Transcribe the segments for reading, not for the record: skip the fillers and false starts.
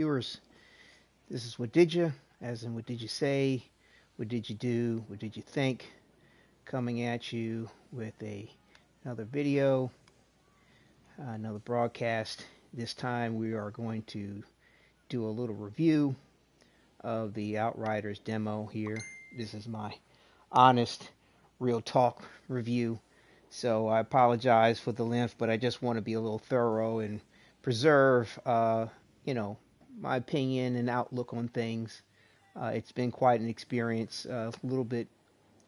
Viewers, this is What Did You, as in what did you say, what did you do, what did you think, coming at you with another video, another broadcast. This time we are going to do a little review of the Outriders demo here. This is my honest, real talk review. So I apologize for the length, but I just want to be a little thorough and preserve, you know, my opinion and outlook on things. It's been quite an experience, a little bit,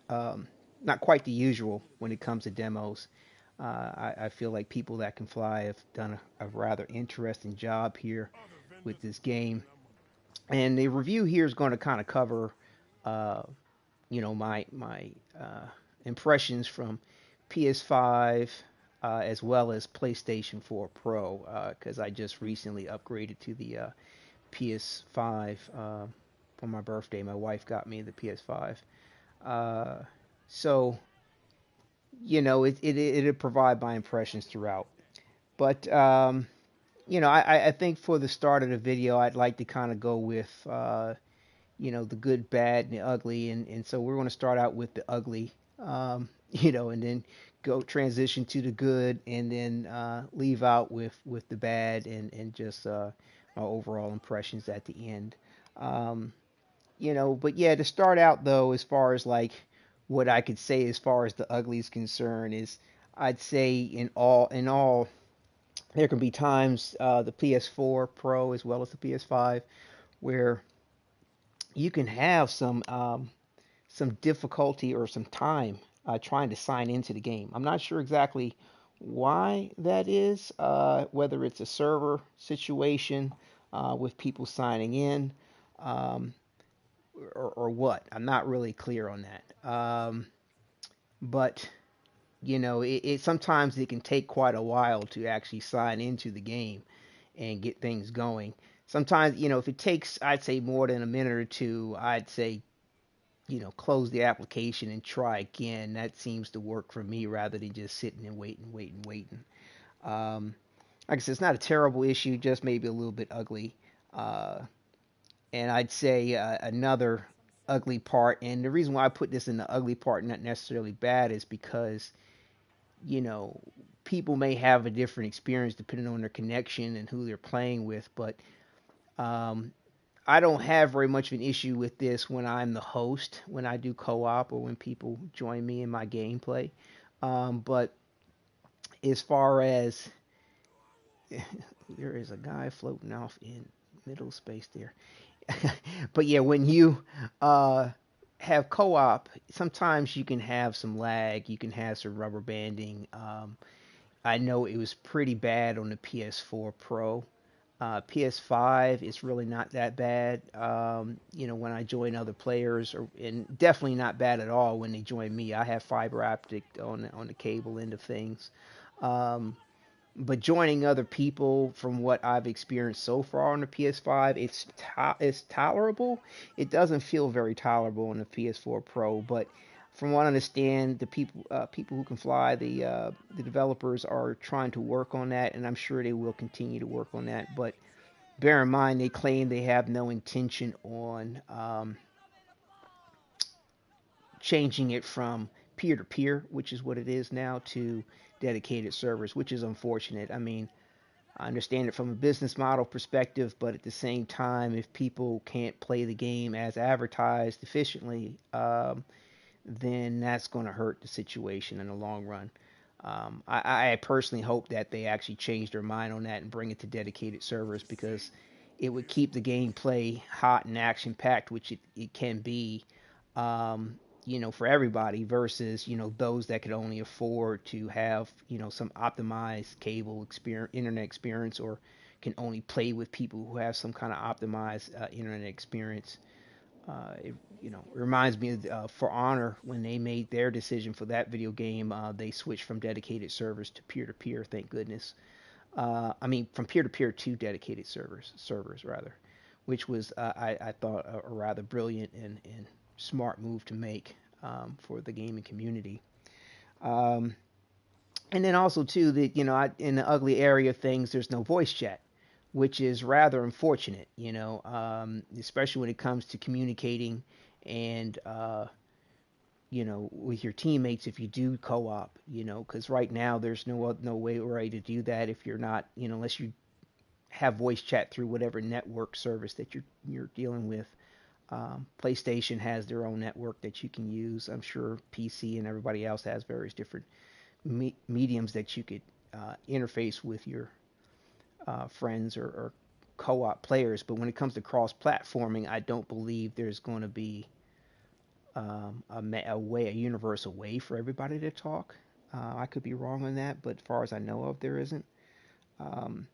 um, not quite the usual when it comes to demos. I feel like People That Can Fly have done a rather interesting job here with this game. And the review here is going to kind of cover, uh, my impressions from PS5 as well as PlayStation 4 Pro because I just recently upgraded to the PS5 for my birthday. My wife got me the PS5. Uh, so, it'll provide my impressions throughout. But, I think for the start of the video, I'd like to kind of go with, the good, bad, and the ugly. And so we're going to start out with the ugly, and then go transition to the good, and then leave out with the bad and just my overall impressions at the end. Um, but yeah, to start out though, as far as like what I could say as far as the ugly is concerned is I'd say in all there can be times the PS4 Pro as well as the PS5 where you can have some difficulty or some time trying to sign into the game. I'm not sure exactly why that is, whether it's a server situation with people signing in, um, or what. I'm not really clear on that. But it sometimes it can take quite a while to actually sign into the game and get things going. Sometimes, if it takes, I'd say more than a minute or two, I'd say, close the application and try again. That seems to work for me rather than just sitting and waiting. Um, like I said, it's not a terrible issue, just maybe a little bit ugly. Uh, and I'd say another ugly part, and the reason why I put this in the ugly part, not necessarily bad, is because you know, people may have a different experience depending on their connection and who they're playing with, but um, I don't have very much of an issue with this when I'm the host, when I do co op, or when people join me in my gameplay. But as far as there is a guy floating off in middle space there. But yeah, when you have co-op, sometimes you can have some lag, you can have some rubber banding. I know it was pretty bad on the PS4 Pro. PS5 is really not that bad. When I join other players, and definitely not bad at all when they join me. I have fiber optic on the cable end of things. Um, but joining other people, from what I've experienced so far on the PS5, it's tolerable. It doesn't feel very tolerable on the PS4 Pro, but from what I understand, the people who can fly, the developers are trying to work on that, and I'm sure they will continue to work on that. But bear in mind, they claim they have no intention on changing it from peer to peer, which is what it is now, to dedicated servers, which is unfortunate. I mean, I understand it from a business model perspective, but at the same time, if people can't play the game as advertised efficiently, then that's going to hurt the situation in the long run. I personally hope that they actually change their mind on that and bring it to dedicated servers because it would keep the gameplay hot and action packed, which it can be, for everybody versus, those that could only afford to have, some optimized cable experience, internet experience, or can only play with people who have some kind of optimized internet experience. It reminds me of For Honor when they made their decision for that video game. They switched from dedicated servers to peer to peer. Thank goodness. I mean, from peer to peer to dedicated servers rather, which was I thought a rather brilliant and smart move to make for the gaming community. Um, and then also too that in the ugly area of things, there's no voice chat, which is rather unfortunate, especially when it comes to communicating and with your teammates if you do co-op, because right now there's no way to do that if you're not, unless you have voice chat through whatever network service that you're dealing with. PlayStation has their own network that you can use. I'm sure PC and everybody else has various different mediums that you could interface with your friends or co-op players. But when it comes to cross-platforming, I don't believe there's going to be a universal way for everybody to talk. I could be wrong on that, but as far as I know of, there isn't. Um,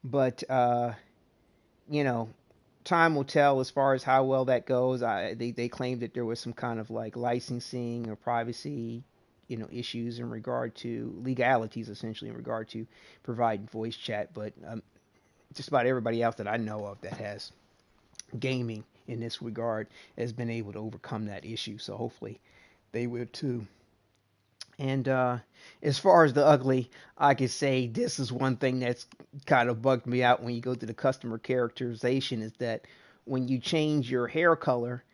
but you know, time will tell as far as how well that goes. They claimed that there was some kind of like licensing or privacy, issues in regard to legalities, essentially in regard to providing voice chat. But just about everybody else that I know of that has gaming in this regard has been able to overcome that issue. So hopefully they will too. And as far as the ugly, I could say this is one thing that's kind of bugged me out when you go to the customer characterization is that when you change your hair color,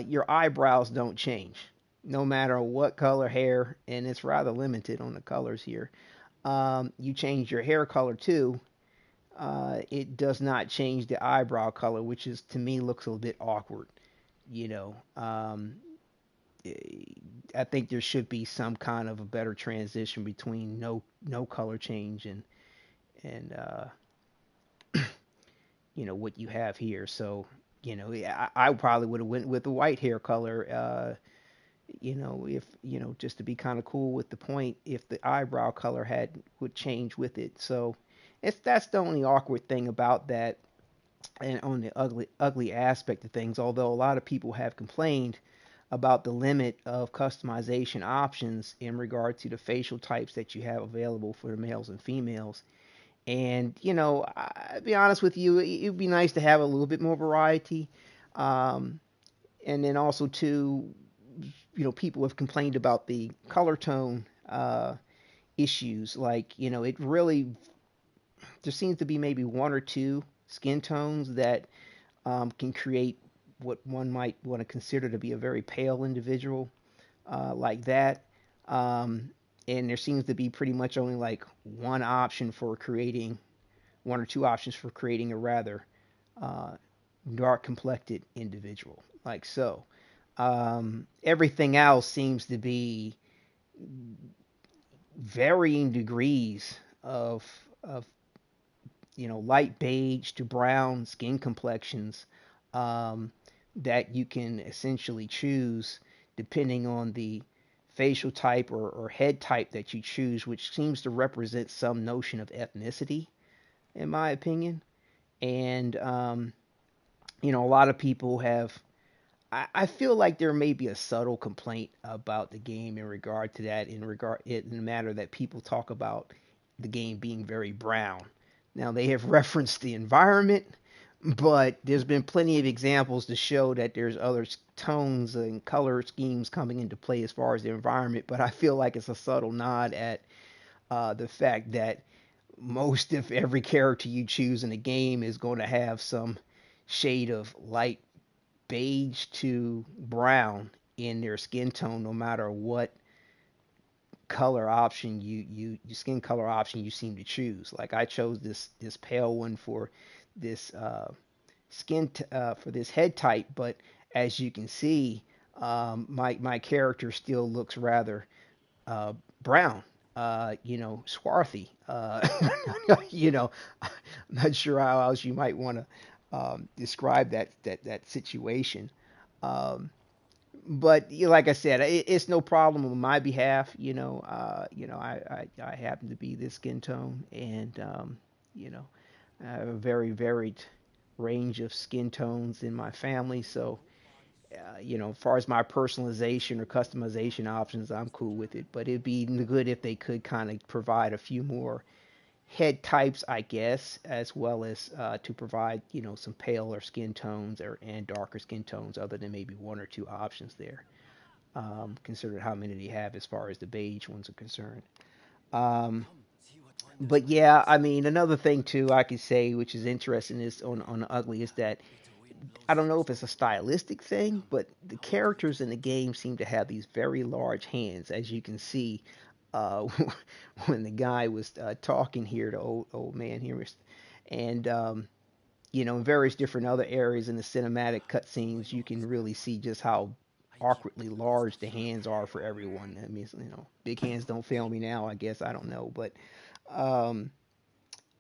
your eyebrows don't change. No matter what color hair, and it's rather limited on the colors here. You change your hair color too, it does not change the eyebrow color, which is to me looks a little bit awkward. You know, I think there should be some kind of a better transition between no color change and what you have here. So I probably would have went with the white hair color. If just to be kind of cool with the point, if the eyebrow color would change with it. So that's the only awkward thing about that, and on the ugly aspect of things. Although a lot of people have complained about the limit of customization options in regard to the facial types that you have available for the males and females. And I'll be honest with you, it'd be nice to have a little bit more variety. Um, and then also too, people have complained about the color tone issues. Like, it really there seems to be maybe one or two skin tones that can create what one might want to consider to be a very pale individual like that. Um, and there seems to be pretty much only like one or two options for creating a rather uh, dark complected individual, like so. Everything else seems to be varying degrees of light beige to brown skin complexions um, that you can essentially choose depending on the facial type or head type that you choose, which seems to represent some notion of ethnicity, in my opinion. And a lot of people have. I feel like there may be a subtle complaint about the game in regard to that, in the matter that people talk about the game being very brown. Now they have referenced the environment, but there's been plenty of examples to show that there's other tones and color schemes coming into play as far as the environment. But I feel like it's a subtle nod at the fact that most of every character you choose in a game is going to have some shade of light beige to brown in their skin tone, no matter what color option you skin color option you seem to choose. Like I chose this pale one for this for this head type, but as you can see, my character still looks rather brown. Swarthy. You know, I'm not sure how else you might want to describe that situation. Um, but like I said, it's no problem on my behalf. I happen to be this skin tone, and you know, I have a very varied range of skin tones in my family. So, as far as my personalization or customization options, I'm cool with it. But it'd be good if they could kind of provide a few more head types, I guess, as well as to provide, some paler skin tones and darker skin tones, other than maybe one or two options there. Consider how many they have as far as the beige ones are concerned. Um, But yeah, I mean, another thing too I could say, which is interesting, is on the ugly, is that I don't know if it's a stylistic thing, but the characters in the game seem to have these very large hands, as you can see uh, when the guy was talking here, the old man here, and in various different other areas in the cinematic cutscenes, you can really see just how awkwardly large the hands are for everyone. I mean, big hands don't fail me now, I guess. I don't know, but um,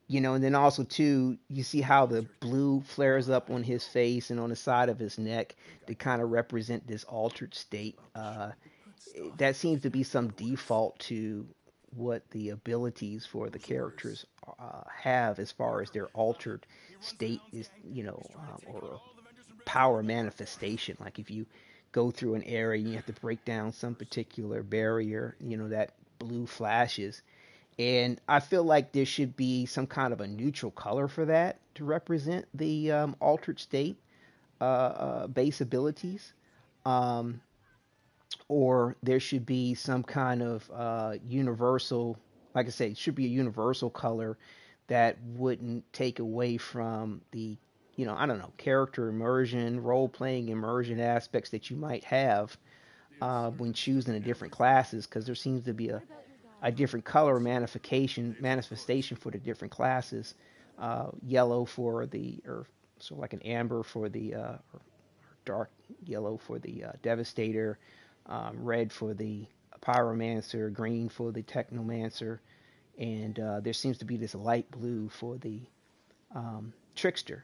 and then also too, you see how the blue flares up on his face and on the side of his neck to kind of represent this altered state. That seems to be some default to what the abilities for the characters have as far as their altered state is, or power manifestation. Like if you go through an area and you have to break down some particular barrier, that blue flashes. And I feel like there should be some kind of a neutral color for that to represent the altered state base abilities. Um, or there should be some kind of universal, like I said, it should be a universal color that wouldn't take away from the, I don't know, character immersion, role playing immersion aspects that you might have when choosing the different classes, because there seems to be a different color manifestation for the different classes. Yellow for the, or sort of like an amber for the, or dark yellow for the Devastator, red for the Pyromancer, green for the Technomancer, and there seems to be this light blue for the Trickster.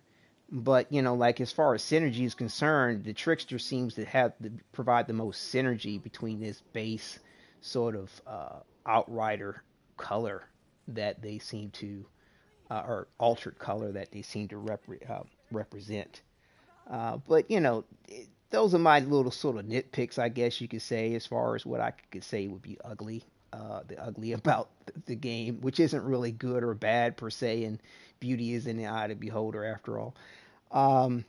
But like as far as synergy is concerned, the Trickster seems to provide the most synergy between this base sort of outrider color that they seem to, or altered color that they seem to represent. But those are my little sort of nitpicks, I guess you could say, as far as what I could say would be ugly. The ugly about the game, which isn't really good or bad per se, and beauty is in the eye of the beholder after all. Um,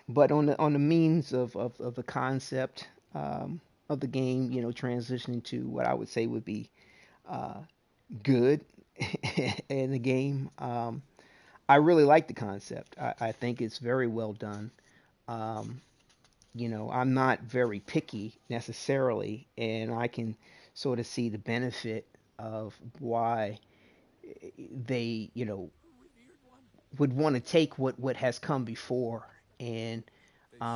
but on the means of the concept of the game, transitioning to what I would say would be uh, good in the game. I really like the concept. I think it's very well done. Um, I'm not very picky necessarily, and I can sort of see the benefit of why they, would want to take what has come before and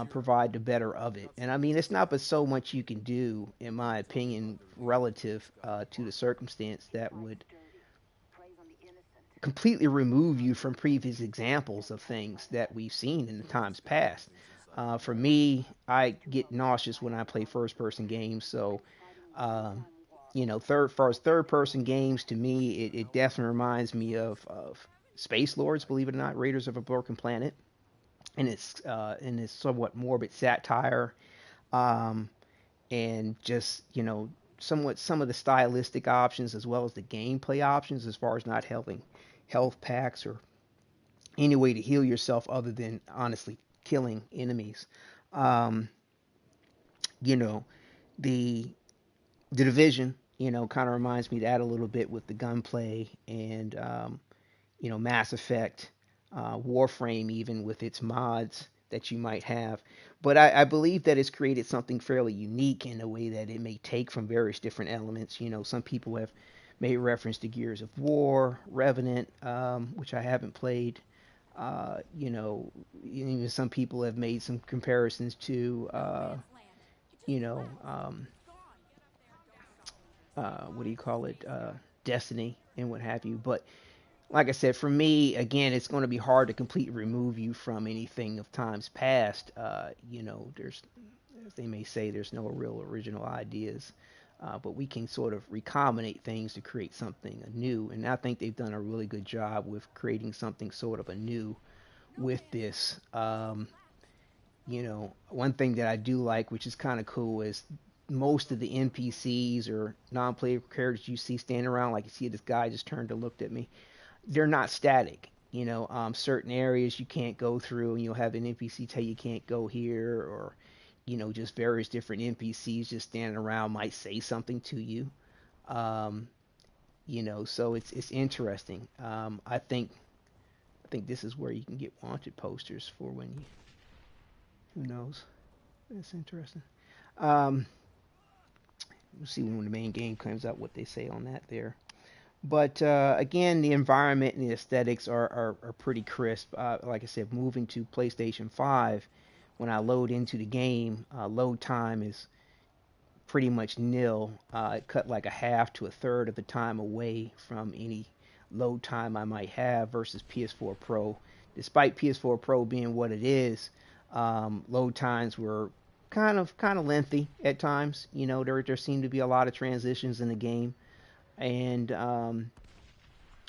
provide the better of it. And I mean, it's not but so much you can do, in my opinion, relative to the circumstance that would completely remove you from previous examples of things that we've seen in the times past. For me, I get nauseous when I play first person games, so um, third person games to me, it definitely reminds me of Space Lords, believe it or not, Raiders of a Broken Planet, and it's somewhat morbid satire, um, and just somewhat some of the stylistic options as well as the gameplay options as far as not having health packs or any way to heal yourself other than honestly killing enemies. Um, you know, the the division, kind of reminds me of that a little bit with the gunplay and Mass Effect, Warframe, even with its mods that you might have. But I believe that it's created something fairly unique in a way that it may take from various different elements. Some people have made reference to Gears of War, Revenant, which I haven't played. Even some people have made some comparisons to, you know, um, what do you call it, Destiny and what have you. But like I said, for me, again, it's going to be hard to completely remove you from anything of times past. There's, as they may say, there's no real original ideas, but we can sort of recombinate things to create something new. And I think they've done a really good job with creating something sort of anew with this. One thing that I do like, which is kind of cool, is most of the NPCs or non-player characters you see standing around, like you see this guy just turned and looked at me, they're not static. Certain areas you can't go through, and you'll have an NPC tell you can't go here, or just various different NPCs just standing around might say something to you. Um, So it's interesting. I think this is where you can get wanted posters for when you, who knows. That's interesting. Um, we'll see when the main game comes out what they say on that there. But again, the environment and the aesthetics are pretty crisp. Like I said, moving to PlayStation 5, when I load into the game, load time is pretty much nil. It cut like a half to a third of the time away from any load time I might have versus PS4 Pro. Despite PS4 Pro being what it is, load times were kind of lengthy at times. There seemed to be a lot of transitions in the game, and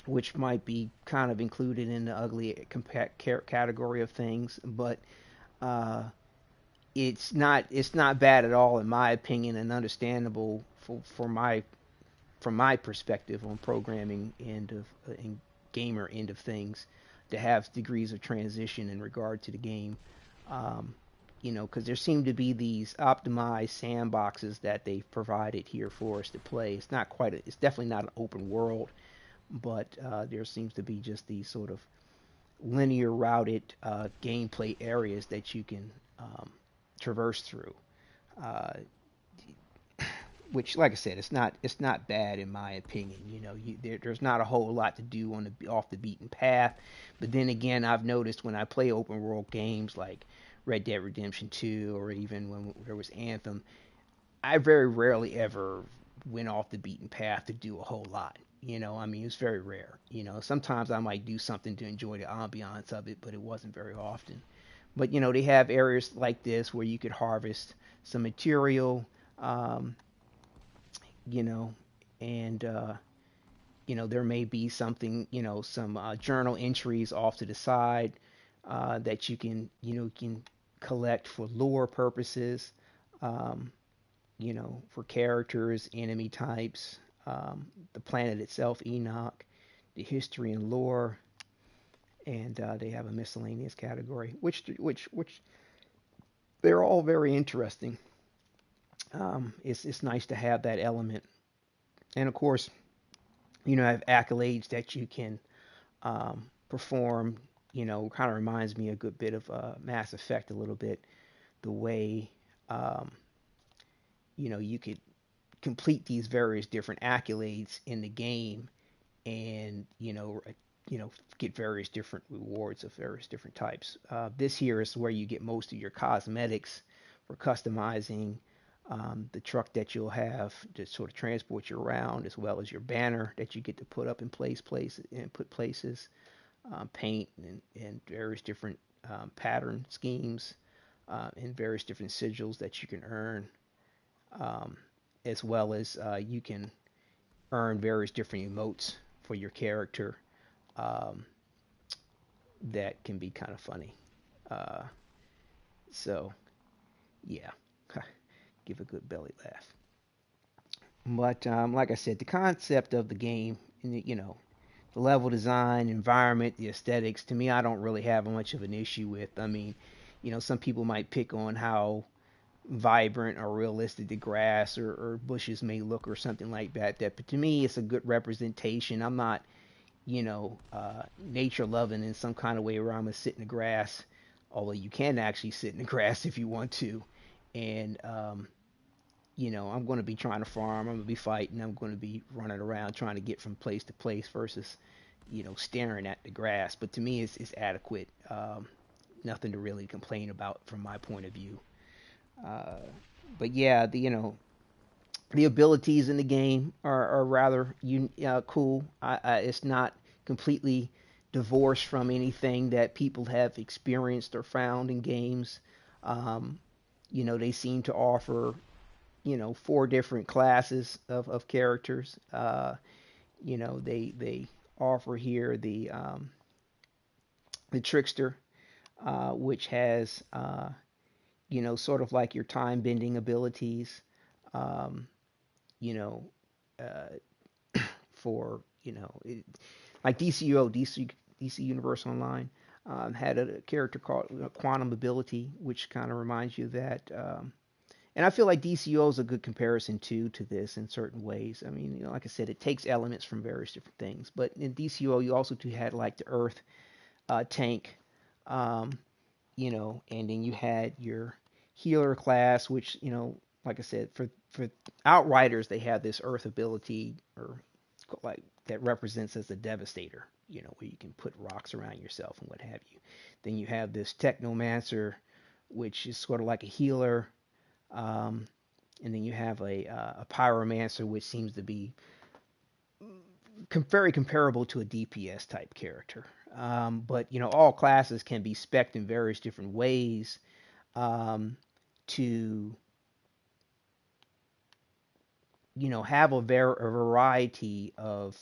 which might be kind of included in the ugly category of things, but uh, it's not bad at all in my opinion, and understandable for my from my perspective on programming end of and gamer end of things, to have degrees of transition in regard to the game. Um, because there seem to be these optimized sandboxes that they've provided here for us to play. It's definitely not an open world, but there seems to be just these sort of linear routed gameplay areas that you can traverse through. Uh, which, like I said, it's not bad in my opinion. There's not a whole lot to do on the off the beaten path, but then again, I've noticed when I play open world games like Red Dead Redemption 2, or even when there was Anthem, I very rarely ever went off the beaten path to do a whole lot. I mean, it's very rare. Sometimes I might do something to enjoy the ambiance of it, but it wasn't very often. But they have areas like this where you could harvest some material, um, you know, and there may be something, some journal entries off to the side that you can collect for lore purposes, um, for characters, enemy types, the planet itself, Enoch, the history and lore, and they have a miscellaneous category, which they're all very interesting. It's nice to have that element, and of course, have accolades that you can perform. Kind of reminds me a good bit of Mass Effect a little bit, the way um, you could complete these various different accolades in the game, and get various different rewards of various different types. This here is where you get most of your cosmetics for customizing the truck that you'll have to sort of transport you around, as well as your banner that you get to put up in put places, paint and various different pattern schemes, and various different sigils that you can earn, um, as well as you can earn various different emotes for your character, um, that can be kind of funny. Uh, so yeah, give a good belly laugh. But like I said, the concept of the game, and the level design, environment, the aesthetics, to me, I don't really have much of an issue with. I mean, some people might pick on how vibrant or realistic the grass or bushes may look or something like that. But to me, it's a good representation. I'm not, nature loving in some kind of way where I'm gonna sit in the grass, although you can actually sit in the grass if you want to. And I'm going to be trying to farm. I'm going to be fighting. I'm going to be running around trying to get from place to place versus, staring at the grass. But to me, it's adequate. Nothing to really complain about from my point of view. Uh, but yeah, the abilities in the game are rather cool. It's not completely divorced from anything that people have experienced or found in games. Um, they seem to offer, four different classes of characters. They offer here the Trickster, which has sort of like your time bending abilities. Um, you know, uh, for like DC Universe Online had a character called Quantum Ability, which kind of reminds you of that. And I feel like DCO is a good comparison too to this in certain ways. I mean, like I said, it takes elements from various different things. But in DCO, you also had like the Earth tank, um, and then you had your healer class, which like I said, for Outriders, they have this Earth ability or like that represents as a Devastator, where you can put rocks around yourself and what have you. Then you have this Technomancer, which is sort of like a healer, um, and then you have a Pyromancer, which seems to be very comparable to a DPS type character. But all classes can be spec'd in various different ways um, to have a variety of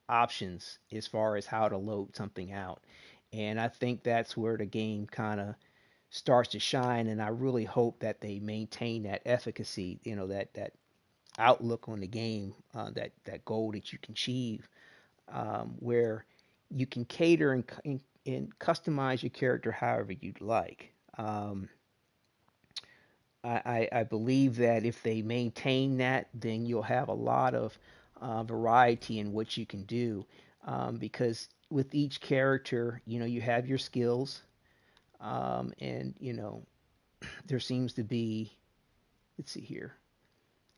options as far as how to load something out. And I think that's where the game kind of starts to shine. And I really hope that they maintain that efficacy, that outlook on the game, that goal that you can achieve, where you can cater and customize your character however you'd like. I believe that if they maintain that, then you'll have a lot of variety in what you can do. Because with each character, you have your skills, and there seems to be, let's see here,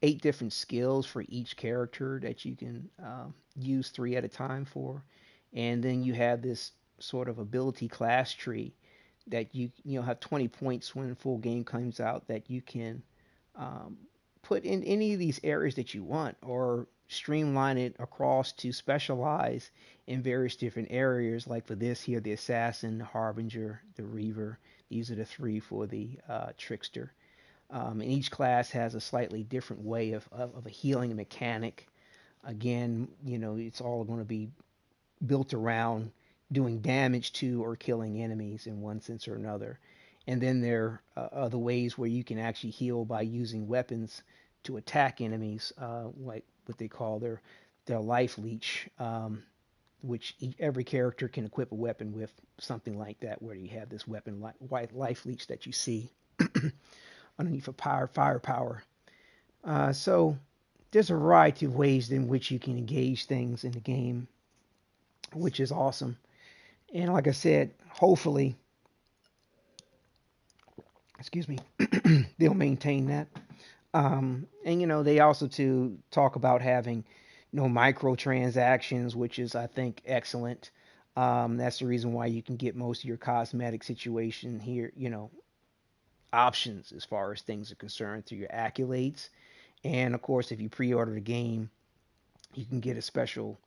8 different skills for each character that you can use 3 at a time for, and then you have this sort of ability class tree that you have 20 points when full game comes out that you can um, put in any of these areas that you want, or streamline it across to specialize in various different areas. Like for this here, the assassin, the harbinger, the reaver. These are the 3 for the trickster. And each class has a slightly different way of a healing mechanic. Again, it's all going to be built around doing damage to or killing enemies in one sense or another. And then there are other ways where you can actually heal by using weapons to attack enemies, like what they call their life leech, which every character can equip a weapon with something like that, where you have this weapon white life leech that you see underneath a firepower. So there's a variety of ways in which you can engage things in the game, which is awesome. And like I said, hopefully, excuse me, they'll maintain that. And they also to talk about having no microtransactions, which is I think excellent. That's the reason why you can get most of your cosmetic situation here, options as far as things are concerned through your accolades. And of course, if you pre-order the game, you can get a special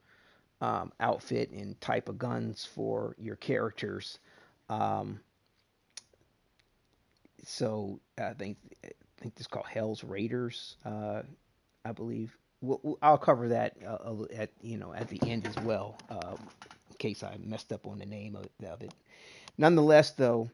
outfit and type of guns for your characters. Um, so I think this is called Hell's Raiders, I believe. I'll cover that at the end as well, in case I messed up on the name of it. Nonetheless, though,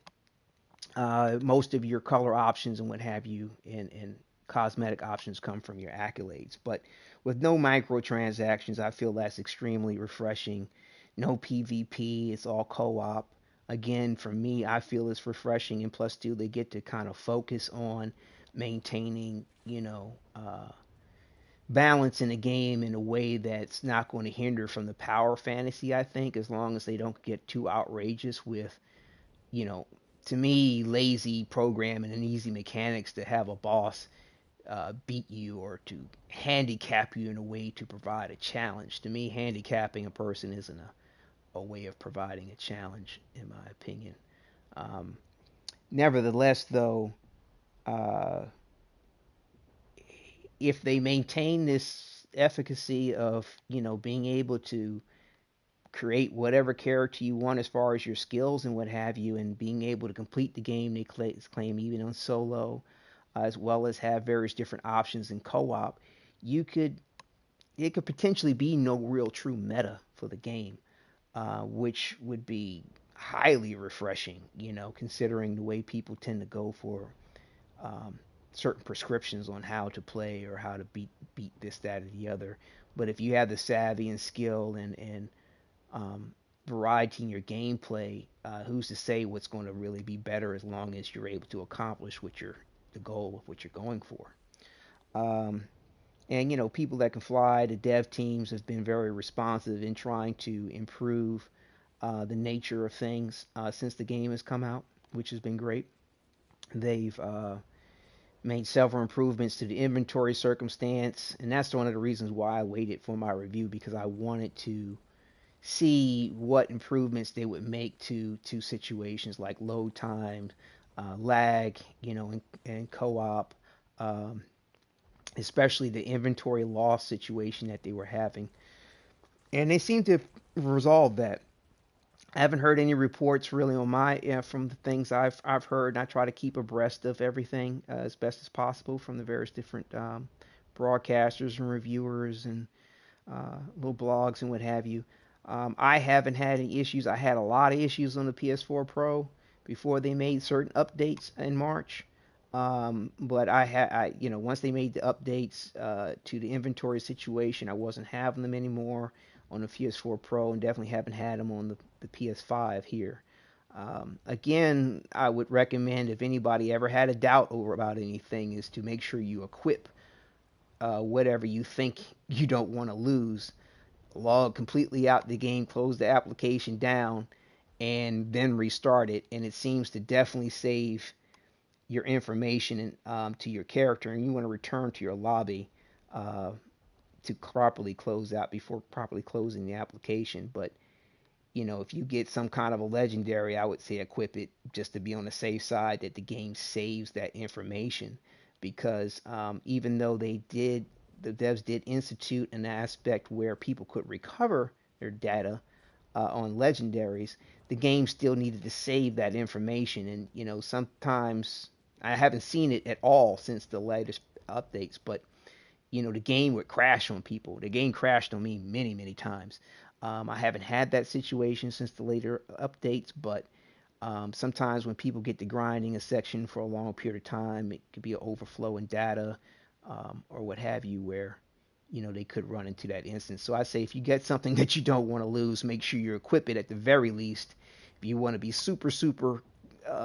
most of your color options and what have you, and cosmetic options come from your accolades. But with no microtransactions, I feel that's extremely refreshing. No PvP, it's all co-op. Again, for me, I feel it's refreshing, and plus, two, they get to kind of focus on maintaining, balance in the game in a way that's not going to hinder from the power fantasy. I think as long as they don't get too outrageous with, you know, to me, lazy programming and easy mechanics to have a boss beat you or to handicap you in a way to provide a challenge. To me, handicapping a person isn't a way of providing a challenge, in my opinion. Um, Nevertheless, though, uh, if they maintain this efficacy of being able to create whatever character you want as far as your skills and what have you, and being able to complete the game, they claim even on solo, as well as have various different options in co-op, you could it could potentially be no real true meta for the game, which would be highly refreshing, considering the way people tend to go for um, certain prescriptions on how to play or how to beat this, that, or the other. But if you have the savvy and skill and um, variety in your gameplay, who's to say what's going to really be better as long as you're able to accomplish what you're the goal of what you're going for. Um, and people that can fly, the dev teams have been very responsive in trying to improve the nature of things since the game has come out, which has been great. They've made several improvements to the inventory circumstance, and that's one of the reasons why I waited for my review, because I wanted to see what improvements they would make to situations like load time, lag, and co-op, um, especially the inventory loss situation that they were having. And they seem to resolve that. I haven't heard any reports really on my from the things I've heard, and I try to keep abreast of everything as best as possible from the various different broadcasters and reviewers and little blogs and what have you. I haven't had any issues. I had a lot of issues on the PS4 Pro before they made certain updates in March. But once they made the updates to the inventory situation, I wasn't having them anymore on the PS4 Pro, and definitely haven't had them on the PS5 here. Again, I would recommend, if anybody ever had a doubt over about anything, is to make sure you equip whatever you think you don't want to lose. Log completely out the game, close the application down, and then restart it. And it seems to definitely save your information to your character, and you want to return to your lobby uh, to properly close out before properly closing the application. But if you get some kind of a legendary, I would say equip it just to be on the safe side that the game saves that information. Because even though the devs did institute an aspect where people could recover their data on legendaries, the game still needed to save that information. And sometimes I haven't seen it at all since the latest updates, but the game would crash on people. The game crashed on me many, many times. I haven't had that situation since the later updates, but sometimes when people get to grinding a section for a long period of time, it could be an overflow in data or what have you, where they could run into that instance. So I say, if you get something that you don't want to lose, make sure you equip it at the very least. If you want to be super, super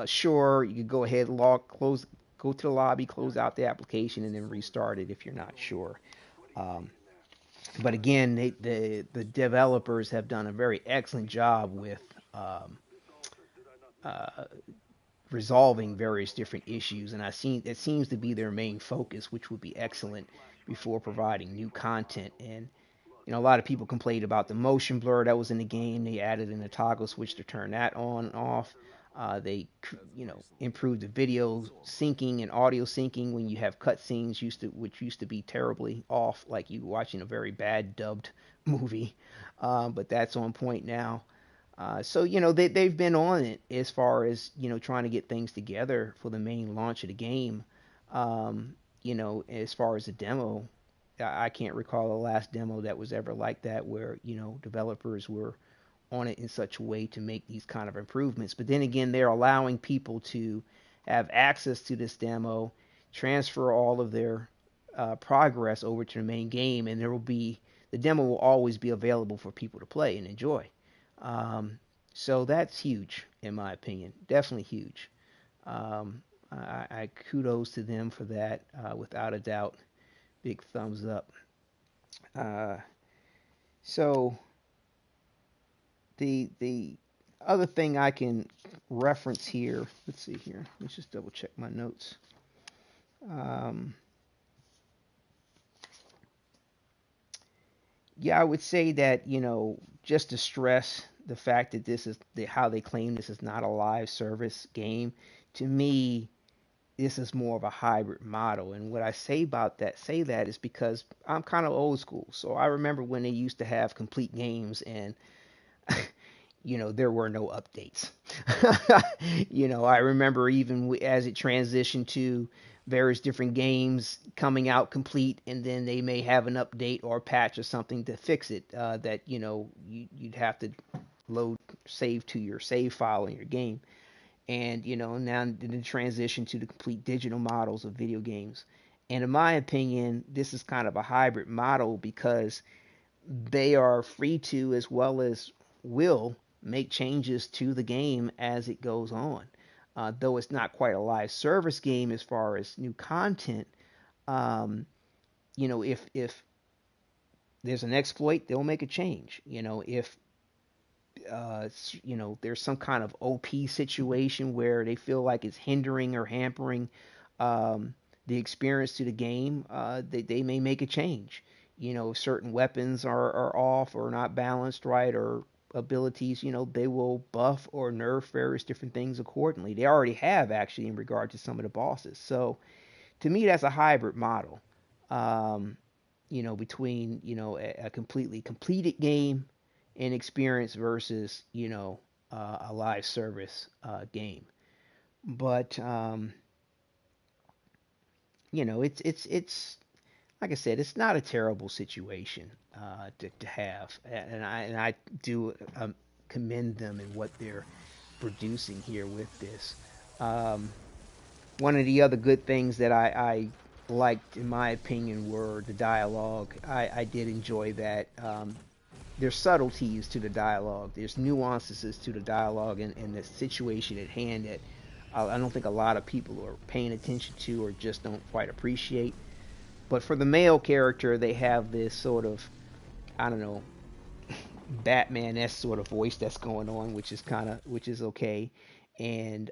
sure, you can go ahead, go to the lobby, close out the application, and then restart it if you're not sure. Um, but again, the developers have done a very excellent job with uh, resolving various different issues, and it seems to be their main focus, which would be excellent before providing new content. And a lot of people complained about the motion blur that was in the game. They added in a toggle switch to turn that on and off. They, improved the video syncing and audio syncing when you have cutscenes, which used to be terribly off, like you watching a very bad dubbed movie. But that's on point now. So they've been on it as far as trying to get things together for the main launch of the game. As far as the demo, I can't recall the last demo that was ever like that, where developers were on it in such a way to make these kind of improvements. But then again, they're allowing people to have access to this demo, transfer all of their progress over to the main game, and the demo will always be available for people to play and enjoy. So that's huge, in my opinion. Definitely huge. I kudos to them for that, without a doubt. Big thumbs up. Uh, so the other thing I can reference here, let's see here. Let's just double check my notes. Yeah, I would say that, just to stress the fact that how they claim this is not a live service game. To me, this is more of a hybrid model. And what I say that is because I'm kind of old school. So I remember when they used to have complete games, and there were no updates. I remember even as it transitioned to various different games coming out complete, and then they may have an update or a patch or something to fix it, that you'd have to save to your save file in your game. And now the transition to the complete digital models of video games. And in my opinion, this is kind of a hybrid model, because they are free to, as well as will, make changes to the game as it goes on. though it's not quite a live service game as far as new content. Um, if there's an exploit, they'll make a change. If there's some kind of OP situation where they feel like it's hindering or hampering the experience to the game, they may make a change. If certain weapons are off or not balanced right, or abilities, they will buff or nerf various different things accordingly. They already have, actually, in regard to some of the bosses. So to me, that's a hybrid model. Um, between a completely completed game and experience versus a live service game. But it's like I said, it's not a terrible situation to have, and I do commend them in what they're producing here with this. Um, One of the other good things that I liked, in my opinion, were the dialogue. I did enjoy that. There's subtleties to the dialogue. There's nuances to the dialogue and the situation at hand that I don't think a lot of people are paying attention to or just don't quite appreciate. But for the male character, they have this sort of, I don't know, Batman-esque sort of voice that's going on, which is okay. And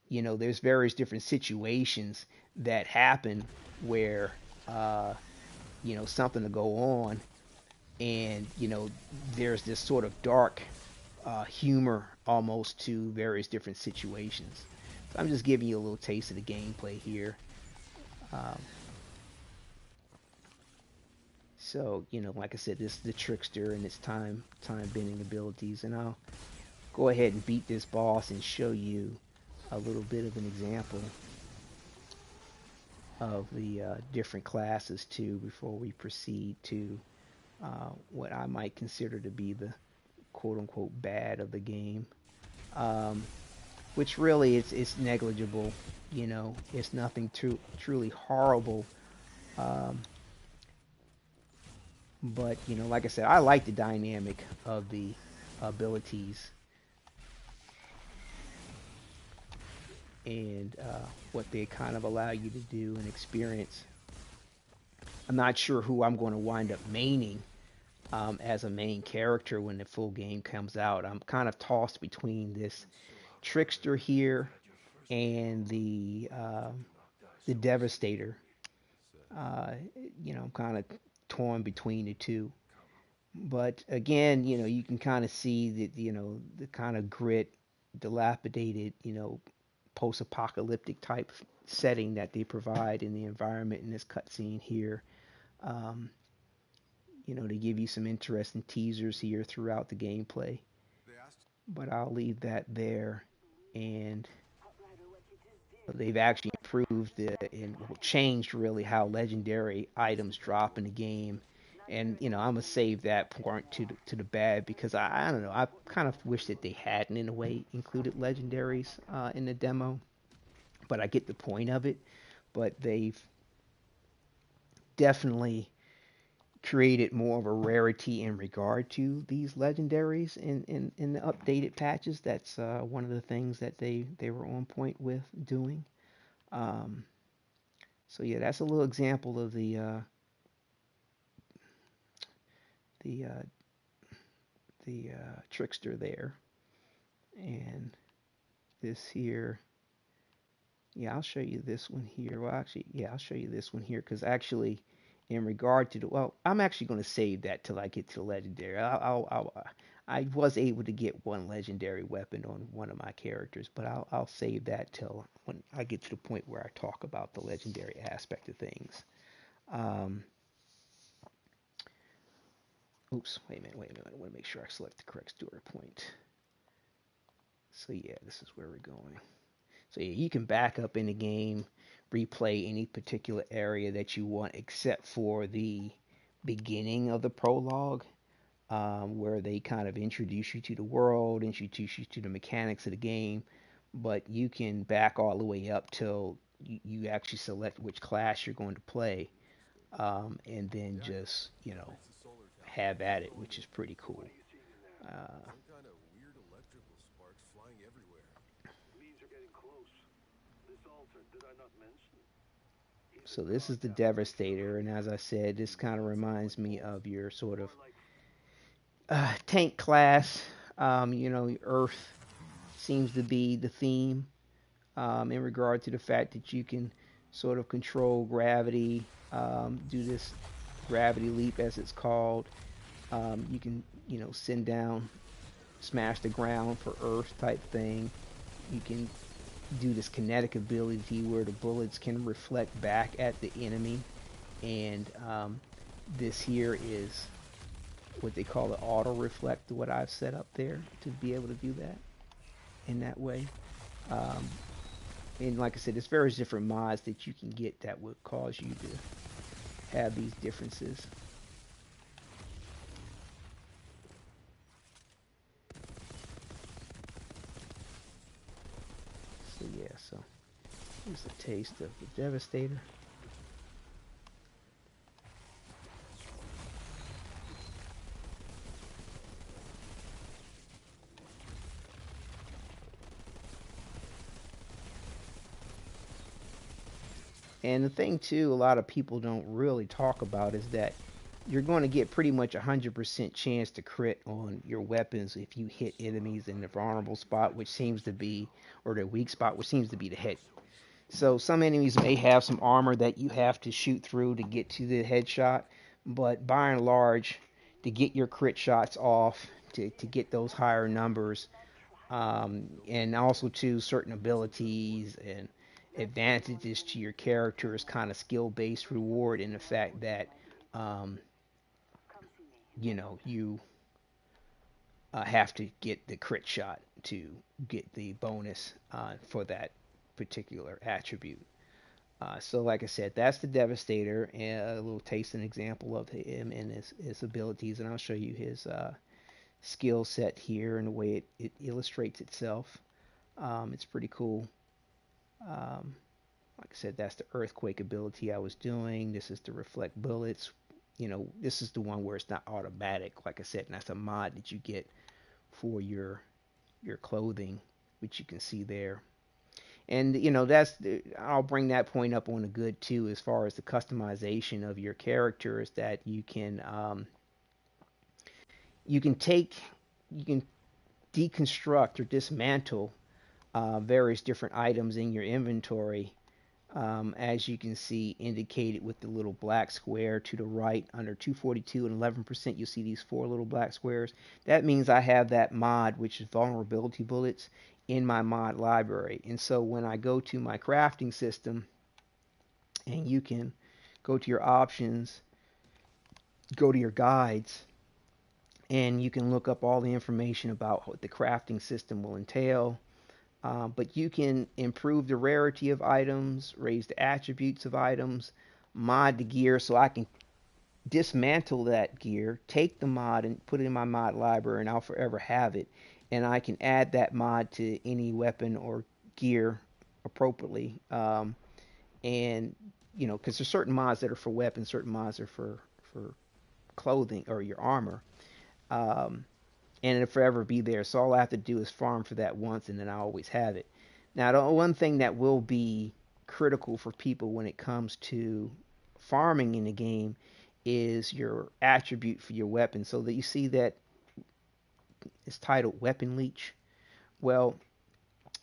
there's various different situations that happen where something to go on, and there's this sort of dark humor almost to various different situations. So I'm just giving you a little taste of the gameplay here. Um, so like I said, this is the Trickster and its time bending abilities, and I'll go ahead and beat this boss and show you a little bit of an example of the different classes too before we proceed to what I might consider to be the quote-unquote bad of the game, um, which really it's negligible. It's nothing truly horrible. Um, but like I said, I like the dynamic of the abilities and what they kind of allow you to do and experience. I'm not sure who I'm going to wind up maining as a main character when the full game comes out. I'm kind of tossed between this Trickster here and the Devastator. Uh, I'm kind of torn between the two. But again, you can kind of see that the kind of grit, dilapidated, post-apocalyptic type setting that they provide in the environment in this cutscene here. Um, to give you some interesting teasers here throughout the gameplay. But I'll leave that there. And they've actually improved and changed really how legendary items drop in the game. And I'm gonna save that part to the bad, because I don't know, I kind of wish that they hadn't in a way included legendaries in the demo. But I get the point of it. But they've definitely created more of a rarity in regard to these legendaries in the updated patches. That's one of the things that they were on point with doing. Um, so yeah, that's a little example of the uh, the Trickster there, and this here. Yeah, I'll show you this one here. Well, actually, yeah, I'll show you this one here, because actually, in regard to I'm actually going to save that till I get to the legendary. I was able to get one legendary weapon on one of my characters, but I'll save that till when I get to the point where I talk about the legendary aspect of things. Um, Oops, wait a minute. I want to make sure I select the correct story point. So yeah, this is where we're going. So yeah, you can back up in the game, replay any particular area that you want, except for the beginning of the prologue, where they kind of introduce you to the world, introduce you to the mechanics of the game. But you can back all the way up till you actually select which class you're going to play, and then just have at it, which is pretty cool. Uh, So this is the Devastator, and as I said, this kind of reminds me of your sort of tank class. You know, Earth seems to be the theme in regard to the fact that you can sort of control gravity, do this gravity leap as it's called. You can, you know, send down, smash the ground for Earth type thing. You can do this kinetic ability where the bullets can reflect back at the enemy, and this here is what they call the auto reflect, what I've set up there to be able to do that in that way. Um, and like I said, there's various different mods that you can get that would cause you to have these differences. So yeah, so here's a taste of the Devastator. And the thing too, a lot of people don't really talk about is that you're going to get pretty much 100% chance to crit on your weapons if you hit enemies in the vulnerable spot, which seems to be, or the weak spot, which seems to be the head. So some enemies may have some armor that you have to shoot through to get to the headshot, but by and large, to get your crit shots off, to get those higher numbers, and also to certain abilities and advantages to your character is kind of skill-based reward in the fact that um, you know you have to get the crit shot to get the bonus for that particular attribute. So like I said, that's the Devastator, and a little taste and example of him and his abilities, and I'll show you his skill set here and the way it illustrates itself. It's pretty cool. Um, like I said, that's the earthquake ability I was doing. This is the reflect bullets. You know, this is the one where it's not automatic, like I said, and that's a mod that you get for your clothing, which you can see there. And you know, that's I'll bring that point up on the good too, as far as the customization of your characters, that you can take you can deconstruct or dismantle various different items in your inventory, as you can see indicated with the little black square to the right under 242 and 11%. You'll see these four little black squares. That means I have that mod, which is vulnerability bullets, in my mod library. And so when I go to my crafting system, and you can go to your options, go to your guides, and you can look up all the information about what the crafting system will entail. But you can improve the rarity of items, raise the attributes of items, mod the gear so I can dismantle that gear, take the mod and put it in my mod library, and I'll forever have it. And I can add that mod to any weapon or gear appropriately. And you know, because there's certain mods that are for weapons, certain mods are for clothing or your armor. Um, and it'll forever be there. So all I have to do is farm for that once, and then I always have it. Now, the one thing that will be critical for people when it comes to farming in the game is your attribute for your weapon. So that you see that it's titled Weapon Leech. Well,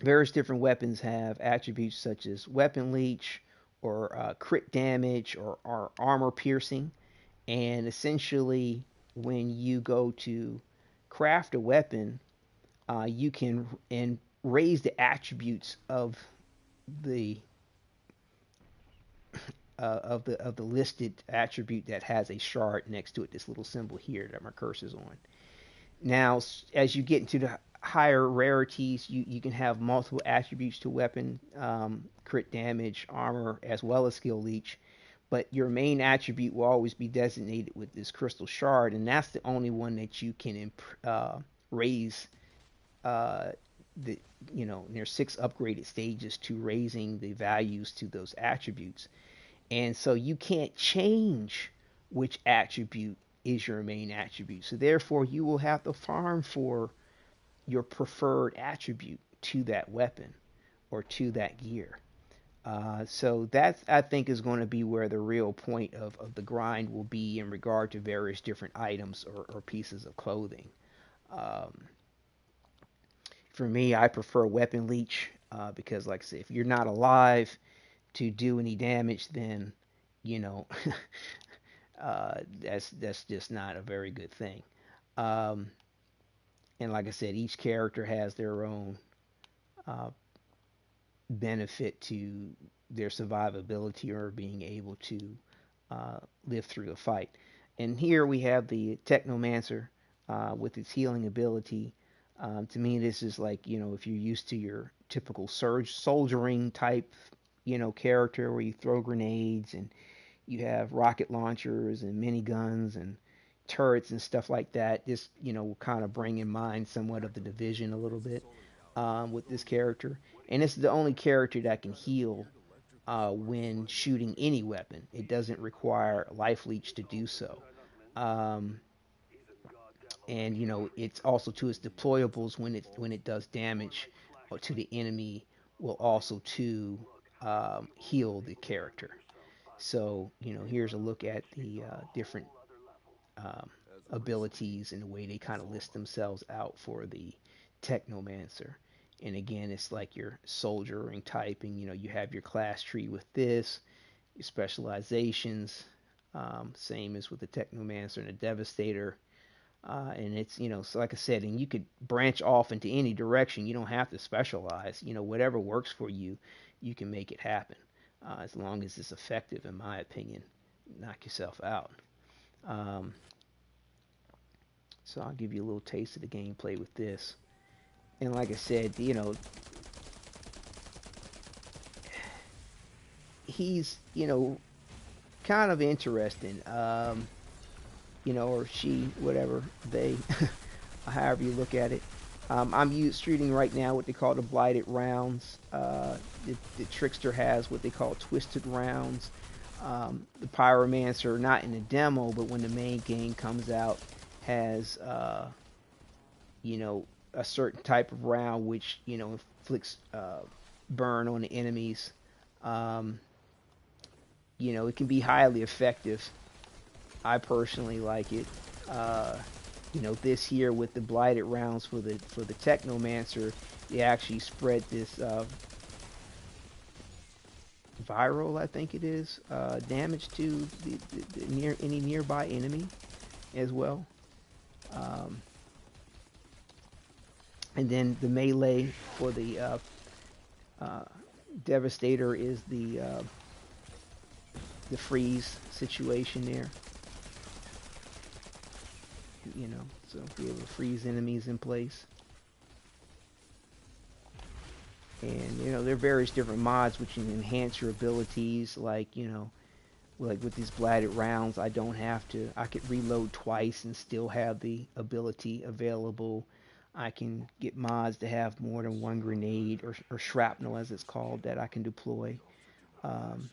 various different weapons have attributes such as Weapon Leech or crit damage or armor piercing. And essentially, when you go to craft a weapon, you can and raise the attributes the of the listed attribute that has a shard next to it. This little symbol here that my cursor's on. Now, as you get into the higher rarities, you can have multiple attributes to weapon, crit damage, armor, as well as skill leech. But your main attribute will always be designated with this crystal shard, and that's the only one that you can raise. Uh, the you know, there's 6 upgraded stages to raising the values to those attributes, and so you can't change which attribute is your main attribute. So therefore, you will have to farm for your preferred attribute to that weapon or to that gear. So that I think is going to be where the real point of the grind will be in regard to various different items or pieces of clothing. Um, for me, I prefer weapon leech because, like I said, if you're not alive to do any damage, then you know that's just not a very good thing. Um, and like I said, each character has their own uh, benefit to their survivability or being able to live through the fight. And here we have the Technomancer with its healing ability. To me, this is like, if you're used to your typical surge soldiering type, character where you throw grenades and you have rocket launchers and miniguns and turrets and stuff like that. This, will kind of bring in mind somewhat of the division a little bit with this character. And it's the only character that can heal when shooting any weapon. It doesn't require life leech to do so. Um, and it's also to its deployables when it does damage to the enemy will also to heal the character. So here's a look at the different um, abilities and the way they kind of list themselves out for the Technomancer. And again, it's like your soldiering type, and you have your class tree with this, your specializations, same as with the Technomancer and the Devastator. And it's, so like I said, and you could branch off into any direction. You don't have to specialize. Whatever works for you, you can make it happen. As long as it's effective, in my opinion. Knock yourself out. Um, so I'll give you a little taste of the gameplay with this. And like I said, he's, kind of interesting. Or she, whatever they, however you look at it. I'm shooting right now what they call the blighted rounds. The Trickster has what they call twisted rounds. The Pyromancer, not in the demo, but when the main game comes out, has you know a certain type of round which inflicts burn on the enemies. Um, it can be highly effective. I personally like it. Uh, this here with the blighted rounds for the Technomancer, they actually spread this viral, I think it is, damage to the near any nearby enemy as well. Um, and then the melee for the uh, Devastator is the freeze situation there. So be able to freeze enemies in place. And there are various different mods which can enhance your abilities, like with these blighted rounds, I could reload twice and still have the ability available. I can get mods to have more than one grenade or shrapnel as it's called that I can deploy. Um,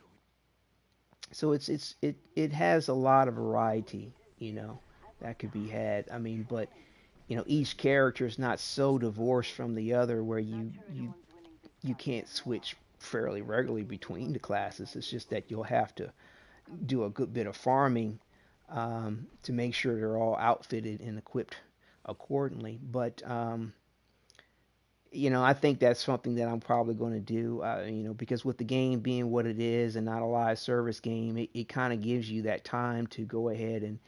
so it has a lot of variety, that could be had. I mean, but each character is not so divorced from the other where you can't switch fairly regularly between the classes. It's just that you'll have to do a good bit of farming to make sure they're all outfitted and equipped accordingly. But I think that's something that I'm probably going to do. Because with the game being what it is and not a live service game, it kind of gives you that time to go ahead and